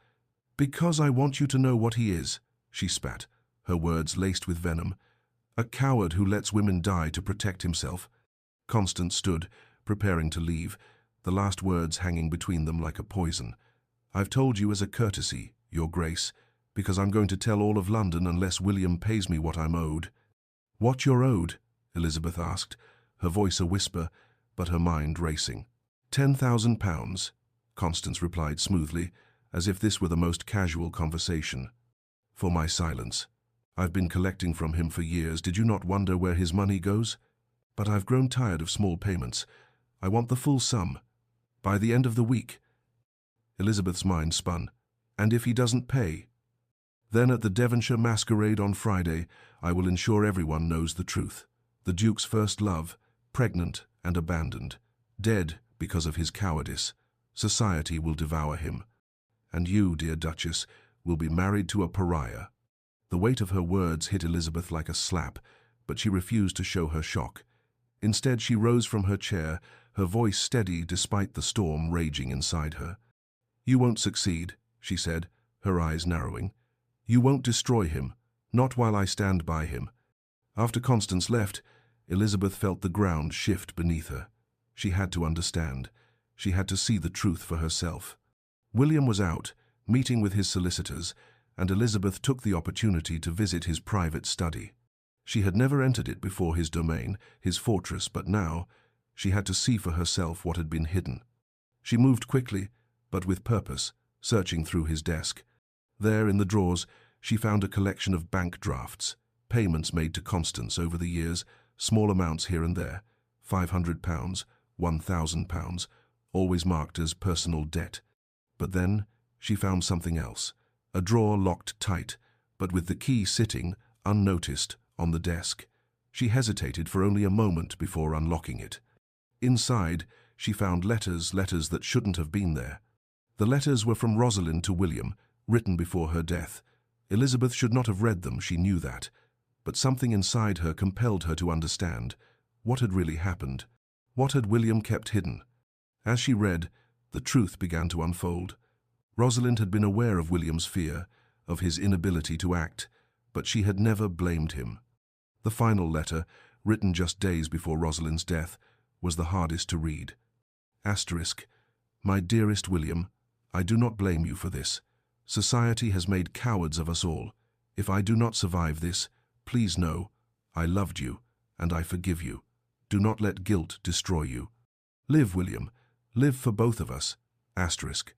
A: "Because I want you to know what he is," she spat, her words laced with venom. "A coward who lets women die to protect himself." Constance stood, preparing to leave, the last words hanging between them like a poison. "I've told you as a courtesy, Your Grace, because I'm going to tell all of London unless William pays me what I'm owed." "What you're owed?" Elizabeth asked, her voice a whisper, but her mind racing. £10,000, Constance replied smoothly, as if this were the most casual conversation. "For my silence. I've been collecting from him for years. Did you not wonder where his money goes? But I've grown tired of small payments. I want the full sum. By the end of the week." Elizabeth's mind spun. "And if he doesn't pay?" "Then at the Devonshire masquerade on Friday, I will ensure everyone knows the truth. The Duke's first love, pregnant and abandoned, dead because of his cowardice. Society will devour him. And you, dear Duchess, will be married to a pariah." The weight of her words hit Elizabeth like a slap, but she refused to show her shock. Instead, she rose from her chair, her voice steady despite the storm raging inside her. "You won't succeed," she said, her eyes narrowing. "You won't destroy him, not while I stand by him." After Constance left, Elizabeth felt the ground shift beneath her. She had to understand. She had to see the truth for herself. William was out, meeting with his solicitors, and Elizabeth took the opportunity to visit his private study. She had never entered it before, his domain, his fortress, but now she had to see for herself what had been hidden. She moved quickly, but with purpose, searching through his desk. There, in the drawers, she found a collection of bank drafts, payments made to Constance over the years, small amounts here and there, £500, £1,000, always marked as personal debt. But then she found something else, a drawer locked tight, but with the key sitting, unnoticed, on the desk. She hesitated for only a moment before unlocking it. Inside, she found letters that shouldn't have been there. The letters were from Rosalind to William, written before her death. Elizabeth should not have read them, she knew that. But something inside her compelled her to understand. What had really happened? What had William kept hidden? As she read, the truth began to unfold. Rosalind had been aware of William's fear, of his inability to act, but she had never blamed him. The final letter, written just days before Rosalind's death, was the hardest to read. Asterisk, "My dearest William, I do not blame you for this. Society has made cowards of us all. If I do not survive this, please know, I loved you, and I forgive you. Do not let guilt destroy you. Live, William, live for both of us." Asterisk.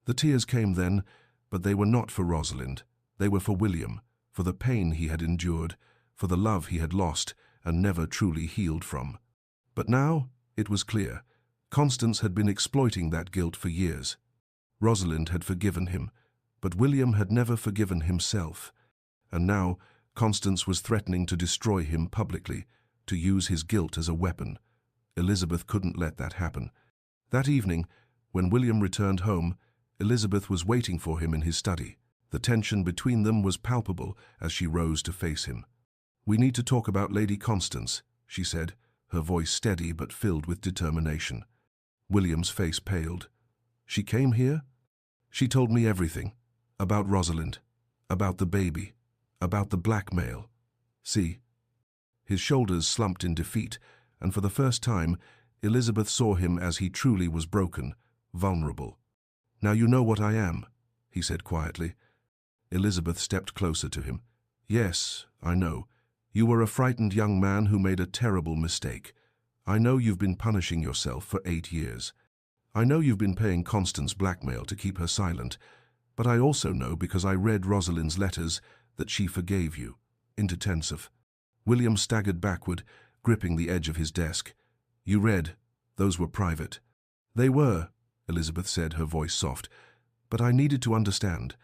A: The tears came then, but they were not for Rosalind. They were for William, for the pain he had endured, for the love he had lost and never truly healed from. But now it was clear. Constance had been exploiting that guilt for years. Rosalind had forgiven him, but William had never forgiven himself. And now Constance was threatening to destroy him publicly, to use his guilt as a weapon. Elizabeth couldn't let that happen. That evening, when William returned home, Elizabeth was waiting for him in his study. The tension between them was palpable as she rose to face him. "We need to talk about Lady Constance," she said, her voice steady but filled with determination. William's face paled. "She came here? She told me everything. About Rosalind, about the baby, about the blackmail. See?" His shoulders slumped in defeat, and for the first time, Elizabeth saw him as he truly was, broken, vulnerable. "Now you know what I am," he said quietly. Elizabeth stepped closer to him. "Yes, I know. You were a frightened young man who made a terrible mistake. I know you've been punishing yourself for 8 years. I know you've been paying Constance blackmail to keep her silent, but I also know, because I read Rosalind's letters, that she forgave you." Intensive. William staggered backward, gripping the edge of his desk. "You read. Those were private." "They were," Elizabeth said, her voice soft, "but I needed to understand."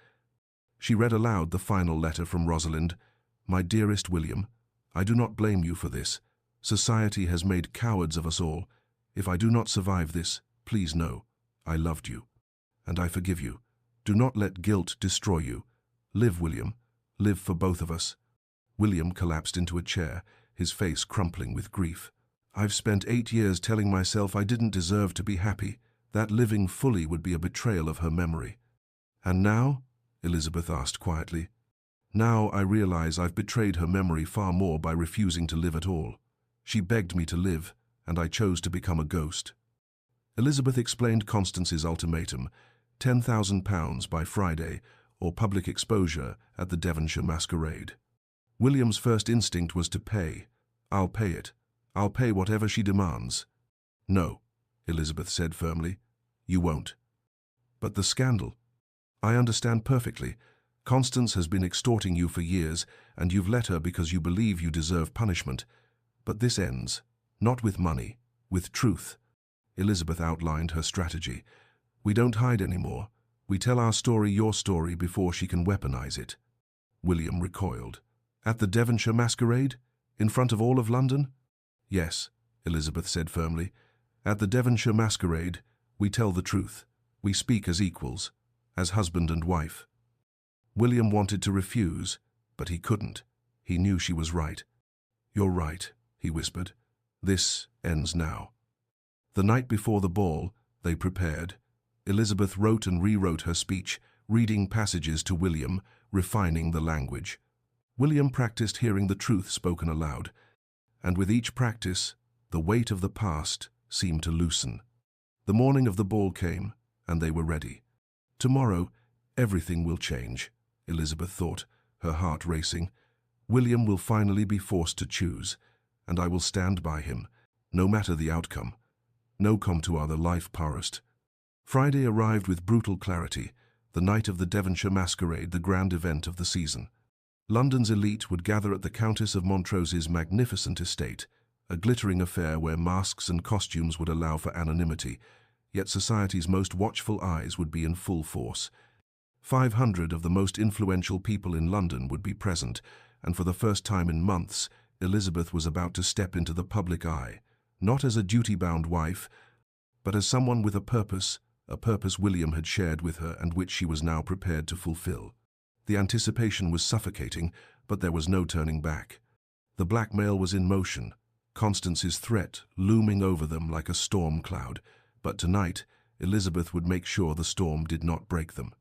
A: She read aloud the final letter from Rosalind. "My dearest William, I do not blame you for this. Society has made cowards of us all. If I do not survive this, please know, I loved you, and I forgive you. Do not let guilt destroy you. Live, William, live for both of us." William collapsed into a chair, his face crumpling with grief. I've spent 8 years telling myself I didn't deserve to be happy, that living fully would be a betrayal of her memory. And now? Elizabeth asked quietly. Now I realize I've betrayed her memory far more by refusing to live at all. She begged me to live, and I chose to become a ghost. Elizabeth explained Constance's ultimatum, £10,000 by Friday, or public exposure at the Devonshire masquerade. William's first instinct was to pay. I'll pay it. I'll pay whatever she demands. No, Elizabeth said firmly. You won't. But the scandal. I understand perfectly. Constance has been extorting you for years, and you've let her because you believe you deserve punishment. But this ends, not with money, with truth. Elizabeth outlined her strategy. We don't hide anymore. We tell our story, your story, before she can weaponize it. William recoiled. At the Devonshire masquerade? In front of all of London? Yes, Elizabeth said firmly. At the Devonshire masquerade, we tell the truth. We speak as equals, as husband and wife. William wanted to refuse, but he couldn't. He knew she was right. You're right, he whispered. This ends now. The night before the ball, they prepared. Elizabeth wrote and rewrote her speech, reading passages to William, refining the language. William practiced hearing the truth spoken aloud, and with each practice, the weight of the past seemed to loosen. The morning of the ball came, and they were ready. Tomorrow, everything will change, Elizabeth thought, her heart racing. William will finally be forced to choose, and I will stand by him, no matter the outcome. No come to other life past. Friday arrived with brutal clarity, the night of the Devonshire masquerade, the grand event of the season. London's elite would gather at the Countess of Montrose's magnificent estate, a glittering affair where masks and costumes would allow for anonymity, yet society's most watchful eyes would be in full force. 500 of the most influential people in London would be present, and for the first time in months, Elizabeth was about to step into the public eye, not as a duty-bound wife, but as someone with a purpose William had shared with her and which she was now prepared to fulfill. The anticipation was suffocating, but there was no turning back. The blackmail was in motion, Constance's threat looming over them like a storm cloud, but tonight Elizabeth would make sure the storm did not break them.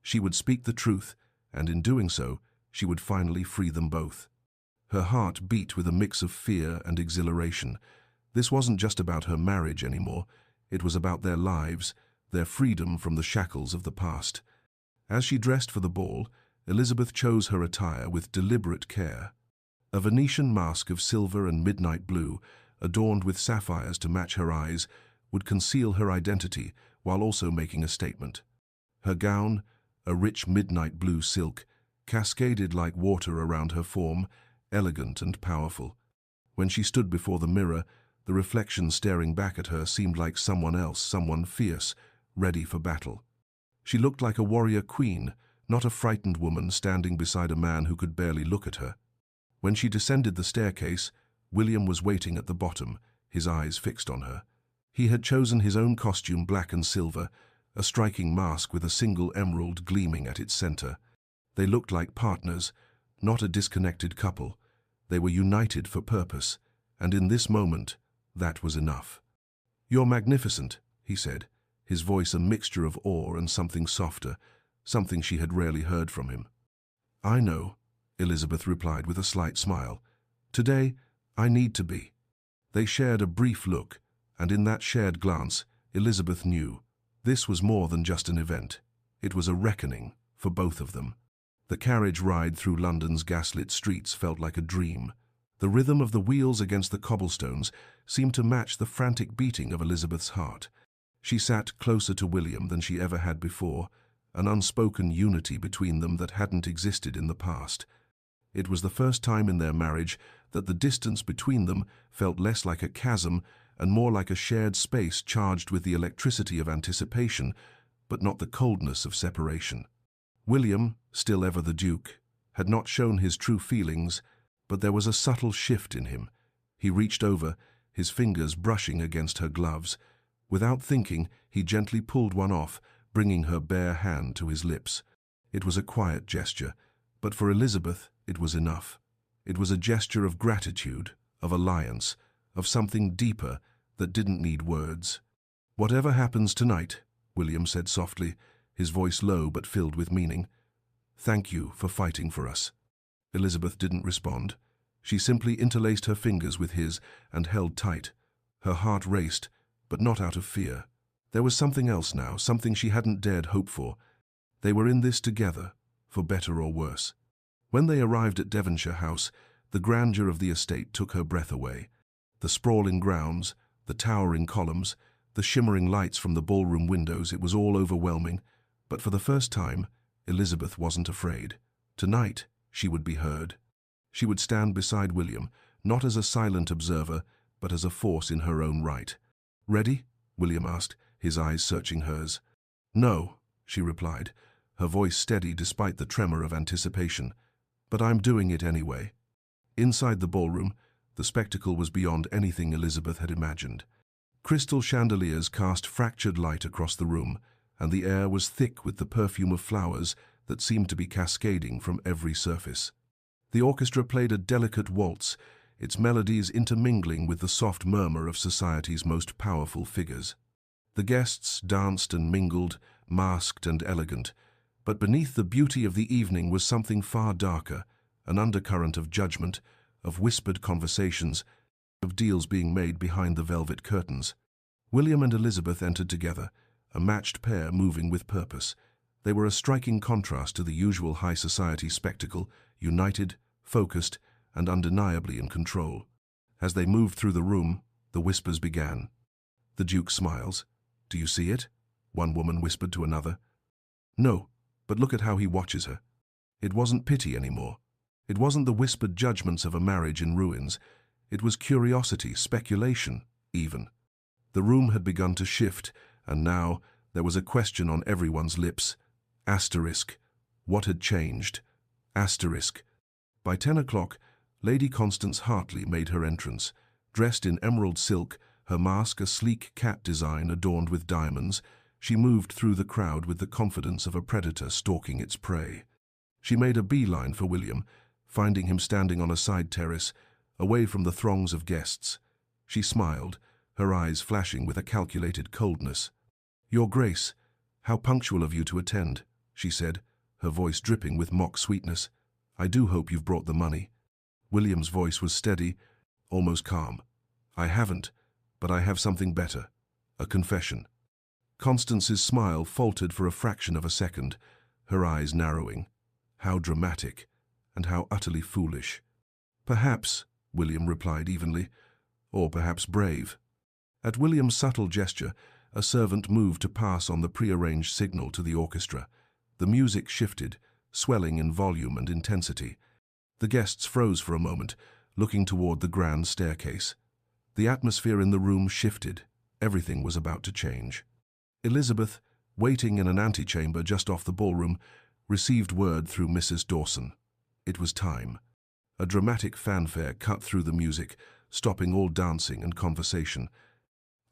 A: She would speak the truth, and in doing so, she would finally free them both. Her heart beat with a mix of fear and exhilaration. This wasn't just about her marriage anymore, it was about their lives, their freedom from the shackles of the past. As she dressed for the ball, Elizabeth chose her attire with deliberate care. A Venetian mask of silver and midnight blue, adorned with sapphires to match her eyes, would conceal her identity while also making a statement. Her gown, a rich midnight blue silk, cascaded like water around her form, elegant and powerful. When she stood before the mirror, the reflection staring back at her seemed like someone else, someone fierce, ready for battle. She looked like a warrior queen, not a frightened woman standing beside a man who could barely look at her. When she descended the staircase, William was waiting at the bottom, his eyes fixed on her. He had chosen his own costume, black and silver, a striking mask with a single emerald gleaming at its center. They looked like partners, not a disconnected couple. They were united for purpose, and in this moment, that was enough. "You're magnificent," he said, his voice a mixture of awe and something softer, something she had rarely heard from him. "I know," Elizabeth replied with a slight smile. "Today, I need to be." They shared a brief look, and in that shared glance, Elizabeth knew this was more than just an event. It was a reckoning for both of them. The carriage ride through London's gaslit streets felt like a dream. The rhythm of the wheels against the cobblestones seemed to match the frantic beating of Elizabeth's heart. She sat closer to William than she ever had before, an unspoken unity between them that hadn't existed in the past. It was the first time in their marriage that the distance between them felt less like a chasm and more like a shared space charged with the electricity of anticipation, but not the coldness of separation. William, still ever the Duke, had not shown his true feelings, but there was a subtle shift in him. He reached over, his fingers brushing against her gloves. Without thinking, he gently pulled one off, bringing her bare hand to his lips. It was a quiet gesture, but for Elizabeth it was enough. It was a gesture of gratitude, of alliance, of something deeper that didn't need words. "Whatever happens tonight," William said softly, his voice low but filled with meaning, "thank you for fighting for us." Elizabeth didn't respond. She simply interlaced her fingers with his and held tight. Her heart raced, but not out of fear. There was something else now, something she hadn't dared hope for. They were in this together, for better or worse. When they arrived at Devonshire House, the grandeur of the estate took her breath away. The sprawling grounds, the towering columns, the shimmering lights from the ballroom windows, it was all overwhelming. But for the first time, Elizabeth wasn't afraid. Tonight, she would be heard. She would stand beside William, not as a silent observer, but as a force in her own right. "Ready?" William asked, his eyes searching hers. "No," she replied, her voice steady despite the tremor of anticipation. "But I'm doing it anyway." Inside the ballroom, the spectacle was beyond anything Elizabeth had imagined. Crystal chandeliers cast fractured light across the room, and the air was thick with the perfume of flowers that seemed to be cascading from every surface. The orchestra played a delicate waltz, its melodies intermingling with the soft murmur of society's most powerful figures. The guests danced and mingled, masked and elegant, but beneath the beauty of the evening was something far darker, an undercurrent of judgment, of whispered conversations, of deals being made behind the velvet curtains. William and Elizabeth entered together, a matched pair moving with purpose. They were a striking contrast to the usual high society spectacle, united, focused, and undeniably in control. As they moved through the room, the whispers began. "The Duke smiles. Do you see it?" one woman whispered to another. "No, but look at how he watches her." It wasn't pity anymore. It wasn't the whispered judgments of a marriage in ruins. It was curiosity, speculation, even. The room had begun to shift, and now there was a question on everyone's lips. Asterisk. What had changed? Asterisk. By 10 o'clock, Lady Constance Hartley made her entrance. Dressed in emerald silk, her mask a sleek cat design adorned with diamonds, she moved through the crowd with the confidence of a predator stalking its prey. She made a beeline for William, finding him standing on a side terrace, away from the throngs of guests. She smiled, her eyes flashing with a calculated coldness. "Your Grace, how punctual of you to attend," she said, her voice dripping with mock sweetness. "I do hope you've brought the money." William's voice was steady, almost calm. "I haven't, but I have something better. A confession." Constance's smile faltered for a fraction of a second, her eyes narrowing. How dramatic, and how utterly foolish. "Perhaps," William replied evenly, "or perhaps brave." At William's subtle gesture, a servant moved to pass on the prearranged signal to the orchestra. The music shifted, swelling in volume and intensity. The guests froze for a moment, looking toward the grand staircase. The atmosphere in the room shifted. Everything was about to change. Elizabeth, waiting in an antechamber just off the ballroom, received word through Mrs. Dawson. It was time. A dramatic fanfare cut through the music, stopping all dancing and conversation.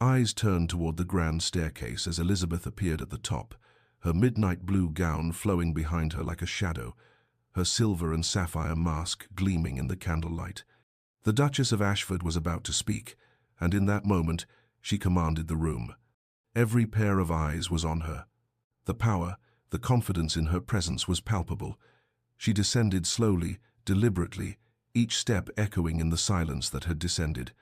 A: Eyes turned toward the grand staircase as Elizabeth appeared at the top, her midnight blue gown flowing behind her like a shadow, her silver and sapphire mask gleaming in the candlelight. The Duchess of Ashford was about to speak, and in that moment she commanded the room. Every pair of eyes was on her. The power, the confidence in her presence was palpable. She descended slowly, deliberately, each step echoing in the silence that had descended.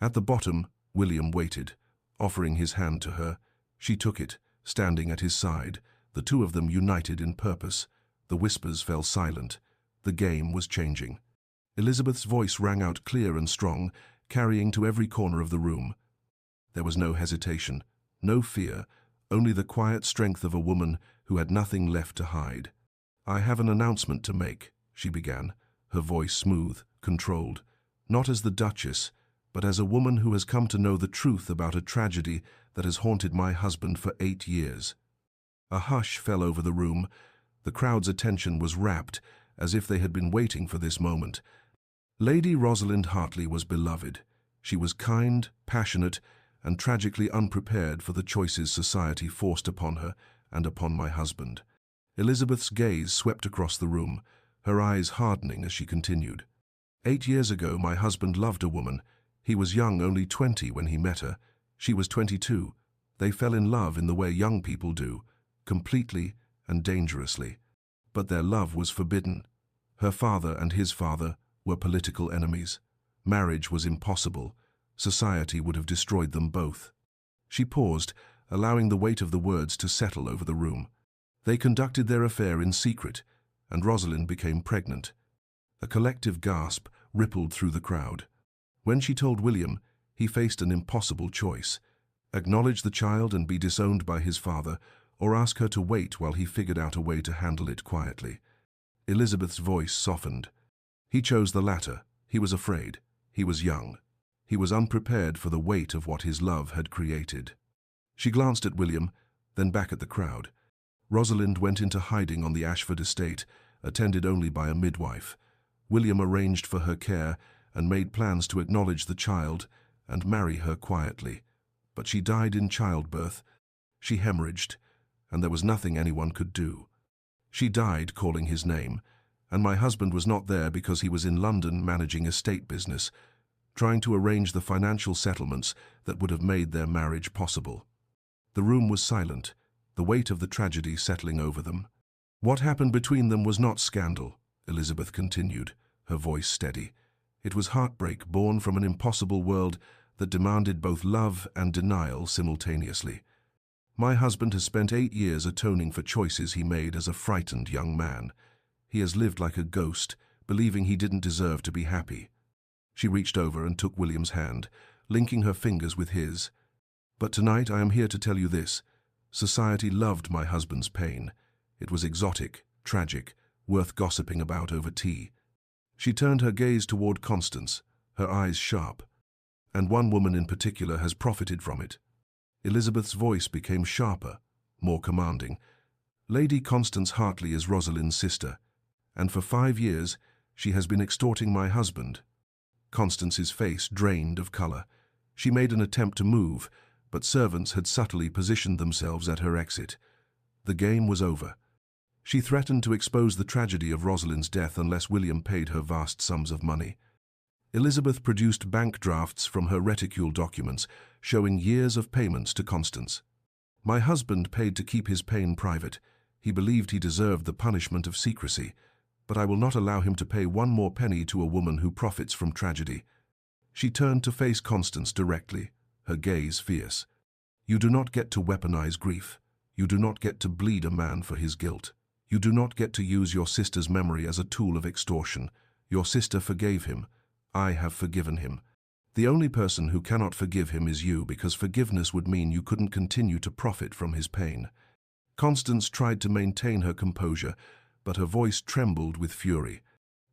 A: At the bottom, William waited, offering his hand to her. She took it, standing at his side, the two of them united in purpose. The whispers fell silent. The game was changing. Elizabeth's voice rang out clear and strong, carrying to every corner of the room. There was no hesitation, no fear, only the quiet strength of a woman who had nothing left to hide. "I have an announcement to make," she began, her voice smooth, controlled, not as the Duchess, but as a woman who has come to know the truth about a tragedy that has haunted my husband for 8 years. A hush fell over the room. The crowd's attention was rapt, as if they had been waiting for this moment. Lady Rosalind Hartley was beloved. She was kind, passionate, and tragically unprepared for the choices society forced upon her and upon my husband. Elizabeth's gaze swept across the room, her eyes hardening as she continued. 8 years ago, my husband loved a woman. He was young, only 20 when he met her. She was 22. They fell in love in the way young people do, completely and dangerously. But their love was forbidden. Her father and his father were political enemies. Marriage was impossible. Society would have destroyed them both. She paused, allowing the weight of the words to settle over the room. They conducted their affair in secret, and Rosalind became pregnant. A collective gasp rippled through the crowd. When she told William, he faced an impossible choice: acknowledge the child and be disowned by his father, or ask her to wait while he figured out a way to handle it quietly. Elizabeth's voice softened. He chose the latter. He was afraid. He was young. He was unprepared for the weight of what his love had created. She glanced at William, then back at the crowd. Rosalind went into hiding on the Ashford estate, attended only by a midwife. William arranged for her care and made plans to acknowledge the child and marry her quietly. But she died in childbirth. She hemorrhaged, and there was nothing anyone could do. She died calling his name, and my husband was not there because he was in London managing estate business, trying to arrange the financial settlements that would have made their marriage possible. The room was silent, the weight of the tragedy settling over them. What happened between them was not scandal, Elizabeth continued, her voice steady. It was heartbreak born from an impossible world that demanded both love and denial simultaneously. My husband has spent 8 years atoning for choices he made as a frightened young man. He has lived like a ghost, believing he didn't deserve to be happy. She reached over and took William's hand, linking her fingers with his. But tonight I am here to tell you this. Society loved my husband's pain. It was exotic, tragic, worth gossiping about over tea. She turned her gaze toward Constance, her eyes sharp. And one woman in particular has profited from it. Elizabeth's voice became sharper, more commanding. Lady Constance Hartley is Rosalind's sister, and for 5 years she has been extorting my husband. Constance's face drained of color. She made an attempt to move, but servants had subtly positioned themselves at her exit. The game was over. She threatened to expose the tragedy of Rosalind's death unless William paid her vast sums of money. Elizabeth produced bank drafts from her reticule documents, showing years of payments to Constance. My husband paid to keep his pain private. He believed he deserved the punishment of secrecy, but I will not allow him to pay one more penny to a woman who profits from tragedy. She turned to face Constance directly, her gaze fierce. You do not get to weaponize grief. You do not get to bleed a man for his guilt. You do not get to use your sister's memory as a tool of extortion. Your sister forgave him. I have forgiven him. The only person who cannot forgive him is you, because forgiveness would mean you couldn't continue to profit from his pain. Constance tried to maintain her composure, but her voice trembled with fury.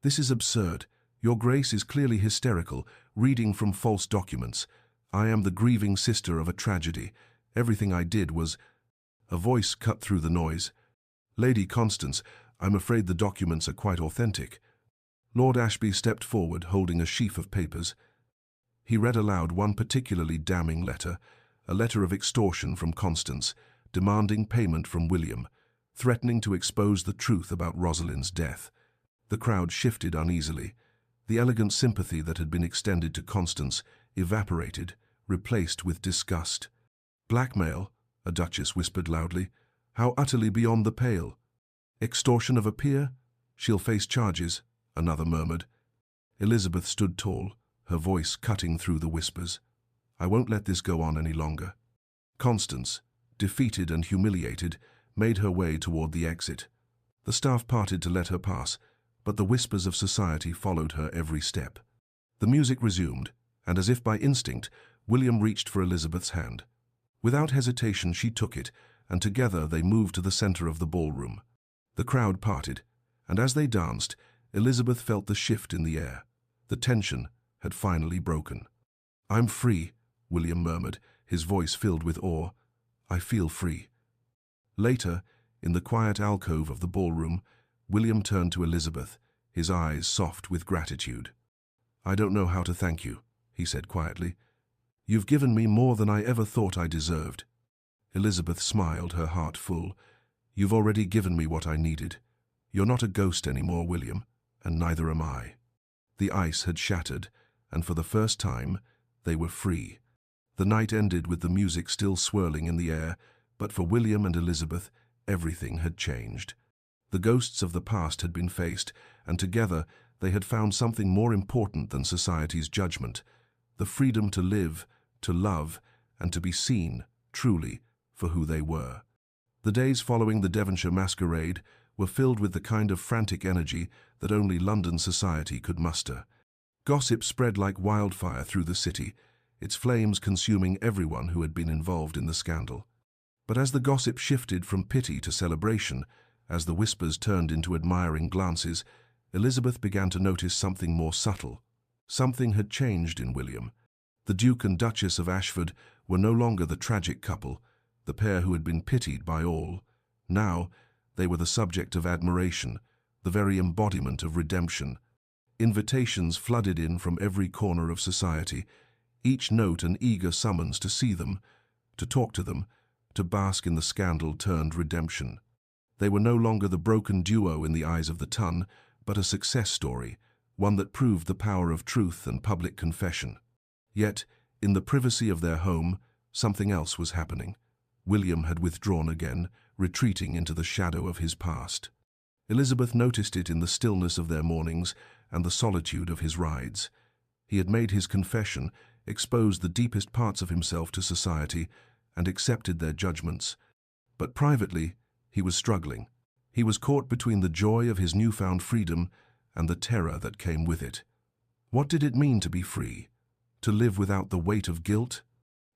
A: This is absurd. Your Grace is clearly hysterical, reading from false documents. I am the grieving sister of a tragedy. Everything I did was... A voice cut through the noise. Lady Constance, I'm afraid the documents are quite authentic. Lord Ashby stepped forward, holding a sheaf of papers. He read aloud one particularly damning letter, a letter of extortion from Constance, demanding payment from William, threatening to expose the truth about Rosalind's death. The crowd shifted uneasily. The elegant sympathy that had been extended to Constance evaporated, replaced with disgust. Blackmail, a duchess whispered loudly. How utterly beyond the pale. Extortion of a peer? She'll face charges, another murmured. Elizabeth stood tall, her voice cutting through the whispers. I won't let this go on any longer. Constance, defeated and humiliated, made her way toward the exit. The staff parted to let her pass, but the whispers of society followed her every step. The music resumed, and as if by instinct, William reached for Elizabeth's hand. Without hesitation, she took it, and together they moved to the center of the ballroom. The crowd parted, and as they danced, Elizabeth felt the shift in the air. The tension had finally broken. I'm free, William murmured, his voice filled with awe. I feel free. Later, in the quiet alcove of the ballroom, William turned to Elizabeth, his eyes soft with gratitude. I don't know how to thank you, he said quietly. You've given me more than I ever thought I deserved. Elizabeth smiled, her heart full. You've already given me what I needed. You're not a ghost anymore, William, and neither am I. The ice had shattered, and for the first time, They were free. The night ended with the music still swirling in the air, but for William and Elizabeth, everything had changed. The ghosts of the past had been faced, and together they had found something more important than society's judgment: the freedom to live, to love, and to be seen, truly, for who they were. The days following the Devonshire masquerade were filled with the kind of frantic energy that only London society could muster. Gossip spread like wildfire through the city, its flames consuming everyone who had been involved in the scandal. But as the gossip shifted from pity to celebration, as the whispers turned into admiring glances, Elizabeth began to notice something more subtle. Something had changed in William. The Duke and Duchess of Ashford were no longer the tragic couple, the pair who had been pitied by all. Now, they were the subject of admiration, the very embodiment of redemption. Invitations flooded in from every corner of society, each note an eager summons to see them, to talk to them, to bask in the scandal-turned redemption. They were no longer the broken duo in the eyes of the ton, but a success story, one that proved the power of truth and public confession. Yet, in the privacy of their home, something else was happening. William had withdrawn again, retreating into the shadow of his past. Elizabeth noticed it in the stillness of their mornings and the solitude of his rides. He had made his confession, exposed the deepest parts of himself to society, and accepted their judgments. But privately, he was struggling. He was caught between the joy of his newfound freedom and the terror that came with it. What did it mean to be free? To live without the weight of guilt?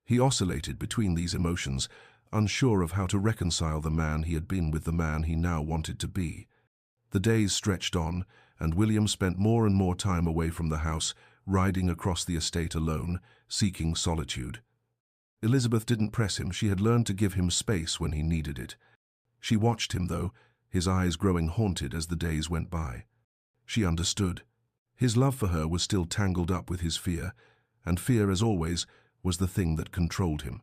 A: He oscillated between these emotions, unsure of how to reconcile the man he had been with the man he now wanted to be. The days stretched on, and William spent more and more time away from the house, riding across the estate alone, seeking solitude. Elizabeth didn't press him. She had learned to give him space when he needed it. She watched him, though, his eyes growing haunted as the days went by. She understood. His love for her was still tangled up with his fear, and fear, as always, was the thing that controlled him.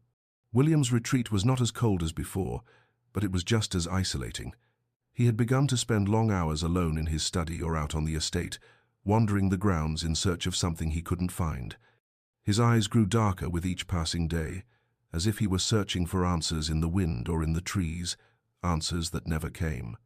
A: William's retreat was not as cold as before, but it was just as isolating. He had begun to spend long hours alone in his study or out on the estate, wandering the grounds in search of something he couldn't find. His eyes grew darker with each passing day, as if he were searching for answers in the wind or in the trees, answers that never came.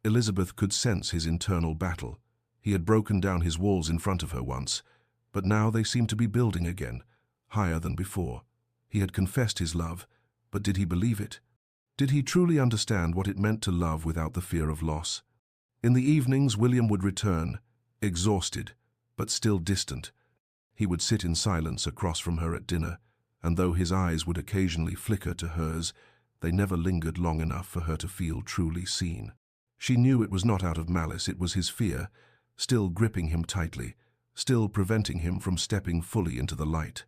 A: Elizabeth could sense his internal battle. He had broken down his walls in front of her once, but now they seemed to be building again, higher than before. He had confessed his love, but did he believe it? Did he truly understand what it meant to love without the fear of loss? In the evenings, William would return, exhausted, but still distant. He would sit in silence across from her at dinner, and though his eyes would occasionally flicker to hers, they never lingered long enough for her to feel truly seen. She knew it was not out of malice, it was his fear, still gripping him tightly, still preventing him from stepping fully into the light.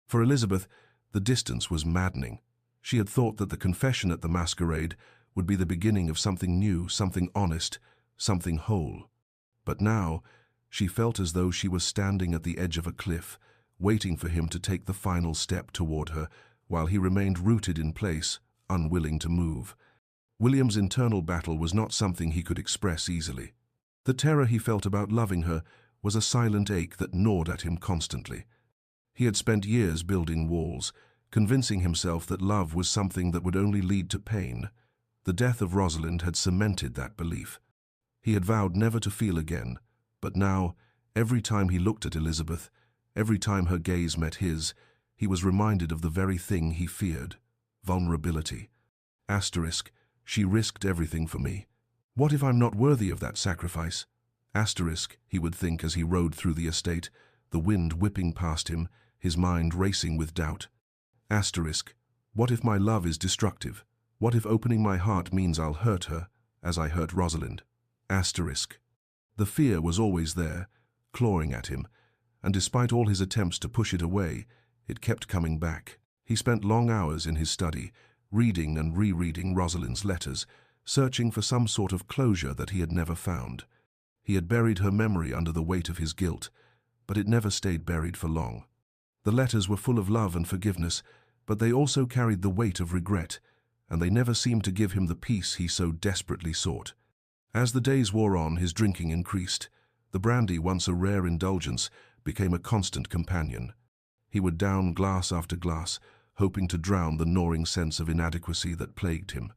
A: For Elizabeth, the distance was maddening. She had thought that the confession at the masquerade would be the beginning of something new, something honest, something whole. But now, she felt as though she was standing at the edge of a cliff, waiting for him to take the final step toward her, while he remained rooted in place, unwilling to move. William's internal battle was not something he could express easily. The terror he felt about loving her was a silent ache that gnawed at him constantly. He had spent years building walls, convincing himself that love was something that would only lead to pain. The death of Rosalind had cemented that belief. He had vowed never to feel again, but now, every time he looked at Elizabeth, every time her gaze met his, he was reminded of the very thing he feared: vulnerability. Asterisk, she risked everything for me. What if I'm not worthy of that sacrifice? Asterisk, he would think as he rode through the estate, the wind whipping past him, his mind racing with doubt. Asterisk, what if my love is destructive? What if opening my heart means I'll hurt her, as I hurt Rosalind? Asterisk. The fear was always there, clawing at him, and despite all his attempts to push it away, it kept coming back. He spent long hours in his study, reading and rereading Rosalind's letters, searching for some sort of closure that he had never found. He had buried her memory under the weight of his guilt, but it never stayed buried for long. The letters were full of love and forgiveness, but they also carried the weight of regret, and they never seemed to give him the peace he so desperately sought. As the days wore on, his drinking increased. The brandy, once a rare indulgence, became a constant companion. He would down glass after glass, hoping to drown the gnawing sense of inadequacy that plagued him.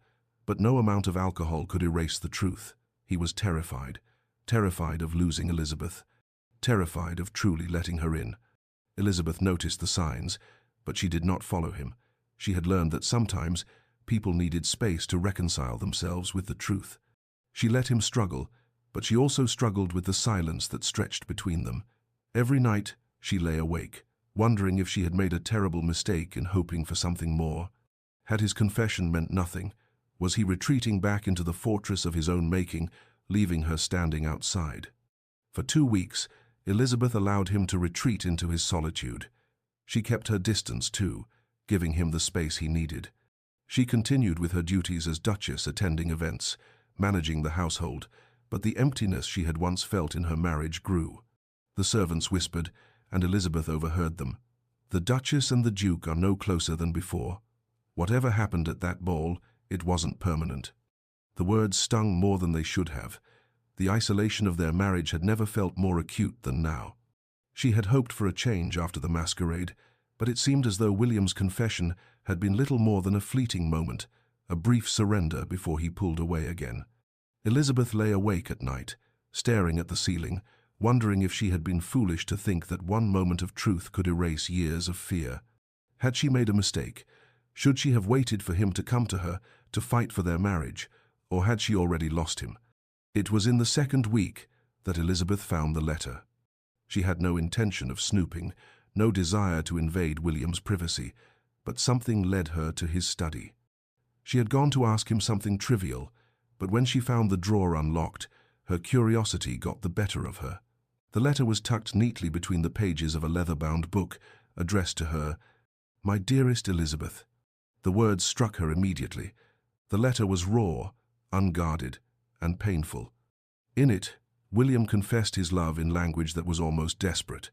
A: But no amount of alcohol could erase the truth. He was terrified. Terrified of losing Elizabeth. Terrified of truly letting her in. Elizabeth noticed the signs, but she did not follow him. She had learned that sometimes people needed space to reconcile themselves with the truth. She let him struggle, but she also struggled with the silence that stretched between them. Every night she lay awake, wondering if she had made a terrible mistake in hoping for something more. Had his confession meant nothing? Was he retreating back into the fortress of his own making, leaving her standing outside? For 2 weeks, Elizabeth allowed him to retreat into his solitude. She kept her distance too, giving him the space he needed. She continued with her duties as Duchess, attending events, managing the household, but the emptiness she had once felt in her marriage grew. The servants whispered, and Elizabeth overheard them. The Duchess and the Duke are no closer than before. Whatever happened at that ball, it wasn't permanent. The words stung more than they should have. The isolation of their marriage had never felt more acute than now. She had hoped for a change after the masquerade, but it seemed as though William's confession had been little more than a fleeting moment, a brief surrender before he pulled away again. Elizabeth lay awake at night, staring at the ceiling, wondering if she had been foolish to think that one moment of truth could erase years of fear. Had she made a mistake? Should she have waited for him to come to her, to fight for their marriage, or had she already lost him? It was in the 2nd week that Elizabeth found the letter. She had no intention of snooping, no desire to invade William's privacy, but something led her to his study. She had gone to ask him something trivial, but when she found the drawer unlocked, her curiosity got the better of her. The letter was tucked neatly between the pages of a leather-bound book, addressed to her, "My dearest Elizabeth." The words struck her immediately. The letter was raw, unguarded, and painful. In it, William confessed his love in language that was almost desperate.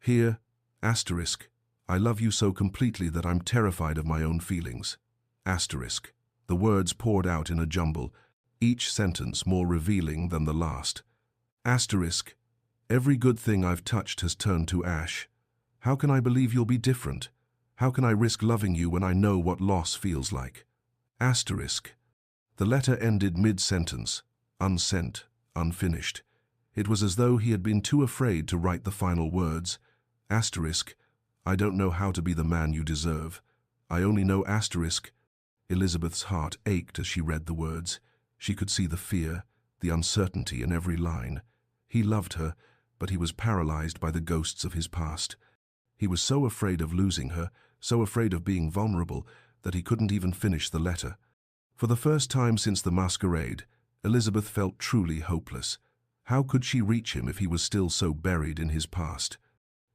A: "Here, asterisk, I love you so completely that I'm terrified of my own feelings. Asterisk." The words poured out in a jumble, each sentence more revealing than the last. Asterisk, "Every good thing I've touched has turned to ash. How can I believe you'll be different? How can I risk loving you when I know what loss feels like?" Asterisk. The letter ended mid-sentence, unsent, unfinished. It was as though he had been too afraid to write the final words. Asterisk, "I don't know how to be the man you deserve. I only know asterisk." Elizabeth's heart ached as she read the words. She could see the fear, the uncertainty in every line. He loved her, but he was paralyzed by the ghosts of his past. He was so afraid of losing her, so afraid of being vulnerable, that he couldn't even finish the letter. For the first time since the masquerade, Elizabeth felt truly hopeless. How could she reach him if he was still so buried in his past?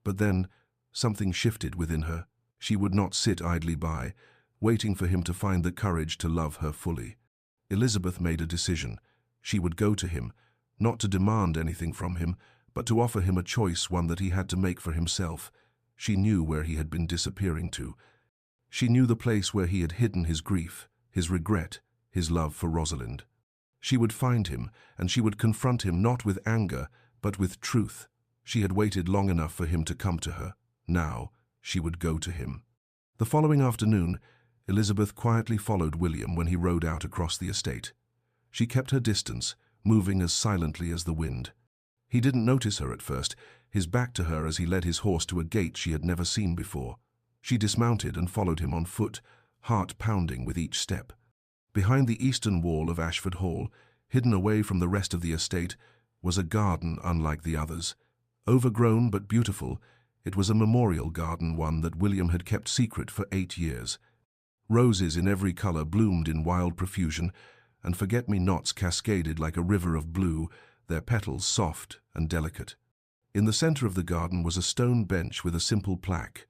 A: But then, something shifted within her. She would not sit idly by, waiting for him to find the courage to love her fully. Elizabeth made a decision. She would go to him, not to demand anything from him, but to offer him a choice, one that he had to make for himself. She knew where he had been disappearing to. She knew the place where he had hidden his grief, his regret, his love for Rosalind. She would find him, and she would confront him not with anger, but with truth. She had waited long enough for him to come to her. Now, she would go to him. The following afternoon, Elizabeth quietly followed William when he rode out across the estate. She kept her distance, moving as silently as the wind. He didn't notice her at first, his back to her as he led his horse to a gate she had never seen before. She dismounted and followed him on foot, heart pounding with each step. Behind the eastern wall of Ashford Hall, hidden away from the rest of the estate, was a garden unlike the others. Overgrown but beautiful, it was a memorial garden, one that William had kept secret for 8 years. Roses in every color bloomed in wild profusion, and forget-me-nots cascaded like a river of blue, their petals soft and delicate. In the center of the garden was a stone bench with a simple plaque,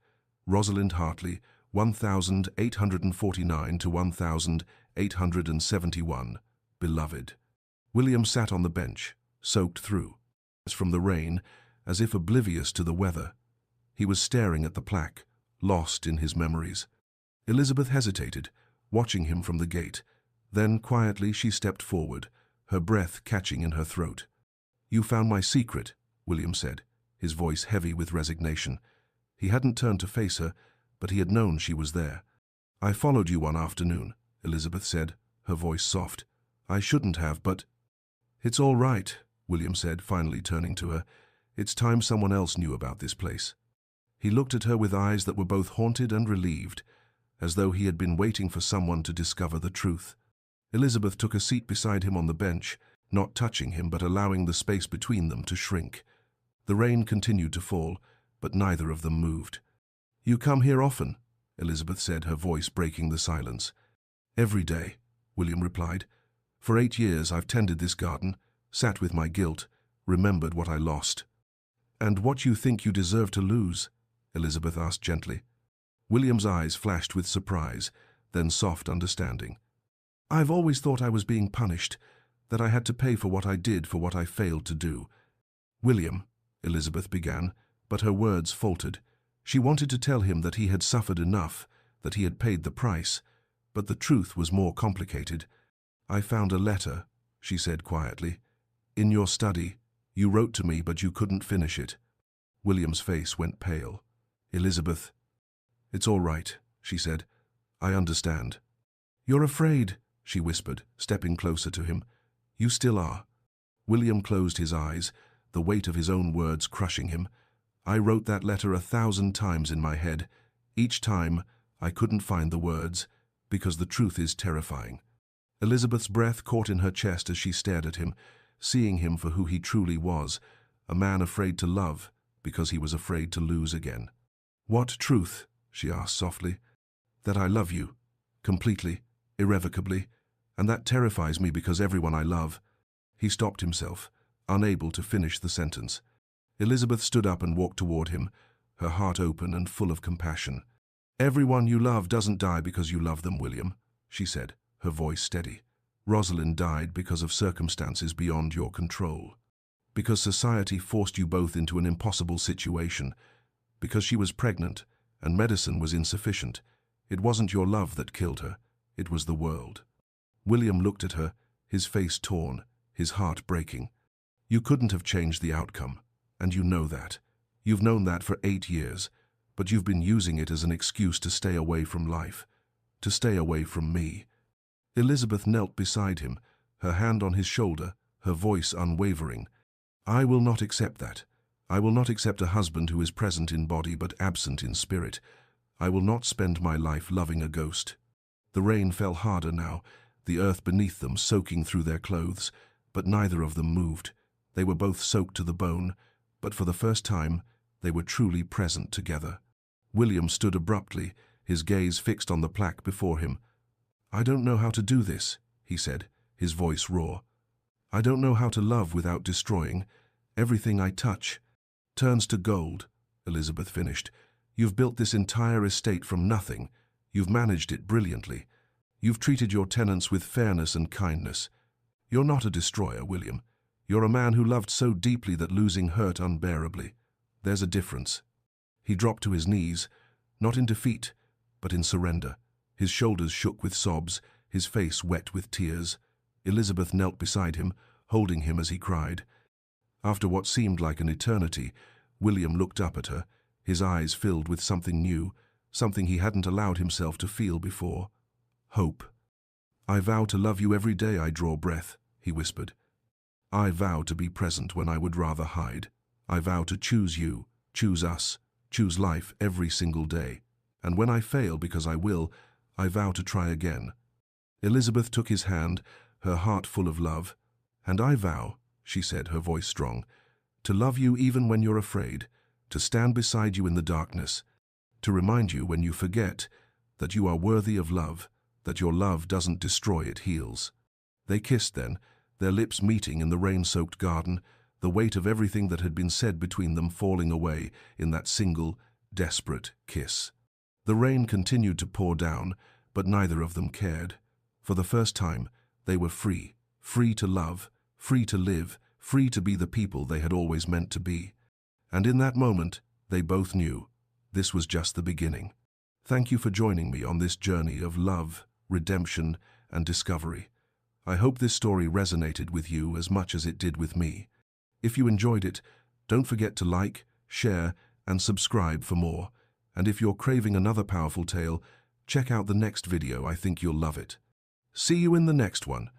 A: "Rosalind Hartley, 1849 to 1871, beloved." William sat on the bench, soaked through, from the rain, as if oblivious to the weather. He was staring at the plaque, lost in his memories. Elizabeth hesitated, watching him from the gate. Then, quietly, she stepped forward, her breath catching in her throat. "You found my secret," William said, his voice heavy with resignation. He hadn't turned to face her, but he had known she was there. "I followed you one afternoon," Elizabeth said, her voice soft. "I shouldn't have, but—" "It's all right," William said, finally turning to her. "It's time someone else knew about this place." He looked at her with eyes that were both haunted and relieved, as though he had been waiting for someone to discover the truth. Elizabeth took a seat beside him on the bench, not touching him but allowing the space between them to shrink. The rain continued to fall, but neither of them moved. "You come here often?" Elizabeth said, her voice breaking the silence. "Every day," William replied. "For 8 years I've tended this garden, sat with my guilt, remembered what I lost." "And what you think you deserve to lose?" Elizabeth asked gently. William's eyes flashed with surprise, then soft understanding. "I've always thought I was being punished, that I had to pay for what I did, for what I failed to do." "William," Elizabeth began, but her words faltered. She wanted to tell him that he had suffered enough, that he had paid the price, but the truth was more complicated. "I found a letter," she said quietly. "In your study. You wrote to me, but you couldn't finish it." William's face went pale. "Elizabeth—" "It's all right," she said. "I understand." "You're afraid," she whispered, stepping closer to him. "You still are." William closed his eyes, the weight of his own words crushing him. "I wrote that letter 1,000 times in my head. Each time, I couldn't find the words, because the truth is terrifying." Elizabeth's breath caught in her chest as she stared at him, seeing him for who he truly was, a man afraid to love because he was afraid to lose again. "What truth?" she asked softly. "That I love you, completely, irrevocably, and that terrifies me because everyone I love—" He stopped himself, unable to finish the sentence. Elizabeth stood up and walked toward him, her heart open and full of compassion. "Everyone you love doesn't die because you love them, William," she said, her voice steady. "Rosalind died because of circumstances beyond your control. Because society forced you both into an impossible situation. Because she was pregnant and medicine was insufficient. It wasn't your love that killed her. It was the world." William looked at her, his face torn, his heart breaking. "You couldn't have changed the outcome, and you know that. You've known that for 8 years, but you've been using it as an excuse to stay away from life, to stay away from me." Elizabeth knelt beside him, her hand on his shoulder, her voice unwavering. "I will not accept that. I will not accept a husband who is present in body but absent in spirit. I will not spend my life loving a ghost." The rain fell harder now, the earth beneath them soaking through their clothes, but neither of them moved. They were both soaked to the bone, but for the first time they were truly present together. William stood abruptly, his gaze fixed on the plaque before him. "I don't know how to do this," he said, his voice raw. "I don't know how to love without destroying. Everything I touch turns to gold," Elizabeth finished. "You've built this entire estate from nothing. You've managed it brilliantly. You've treated your tenants with fairness and kindness. You're not a destroyer, William. You're a man who loved so deeply that losing hurt unbearably. There's a difference." He dropped to his knees, not in defeat, but in surrender. His shoulders shook with sobs, his face wet with tears. Elizabeth knelt beside him, holding him as he cried. After what seemed like an eternity, William looked up at her, his eyes filled with something new, something he hadn't allowed himself to feel before. Hope. "I vow to love you every day I draw breath," he whispered. "I vow to be present when I would rather hide. I vow to choose you, choose us, choose life every single day. And when I fail, because I will, I vow to try again." Elizabeth took his hand, her heart full of love. "And I vow," she said, her voice strong, "to love you even when you're afraid, to stand beside you in the darkness, to remind you when you forget that you are worthy of love, that your love doesn't destroy, it heals." They kissed then, their lips meeting in the rain-soaked garden, the weight of everything that had been said between them falling away in that single, desperate kiss. The rain continued to pour down, but neither of them cared. For the first time, they were free, free to love, free to live, free to be the people they had always meant to be. And in that moment, they both knew this was just the beginning. Thank you for joining me on this journey of love, redemption, and discovery. I hope this story resonated with you as much as it did with me. If you enjoyed it, don't forget to like, share, and subscribe for more. And if you're craving another powerful tale, check out the next video. I think you'll love it. See you in the next one.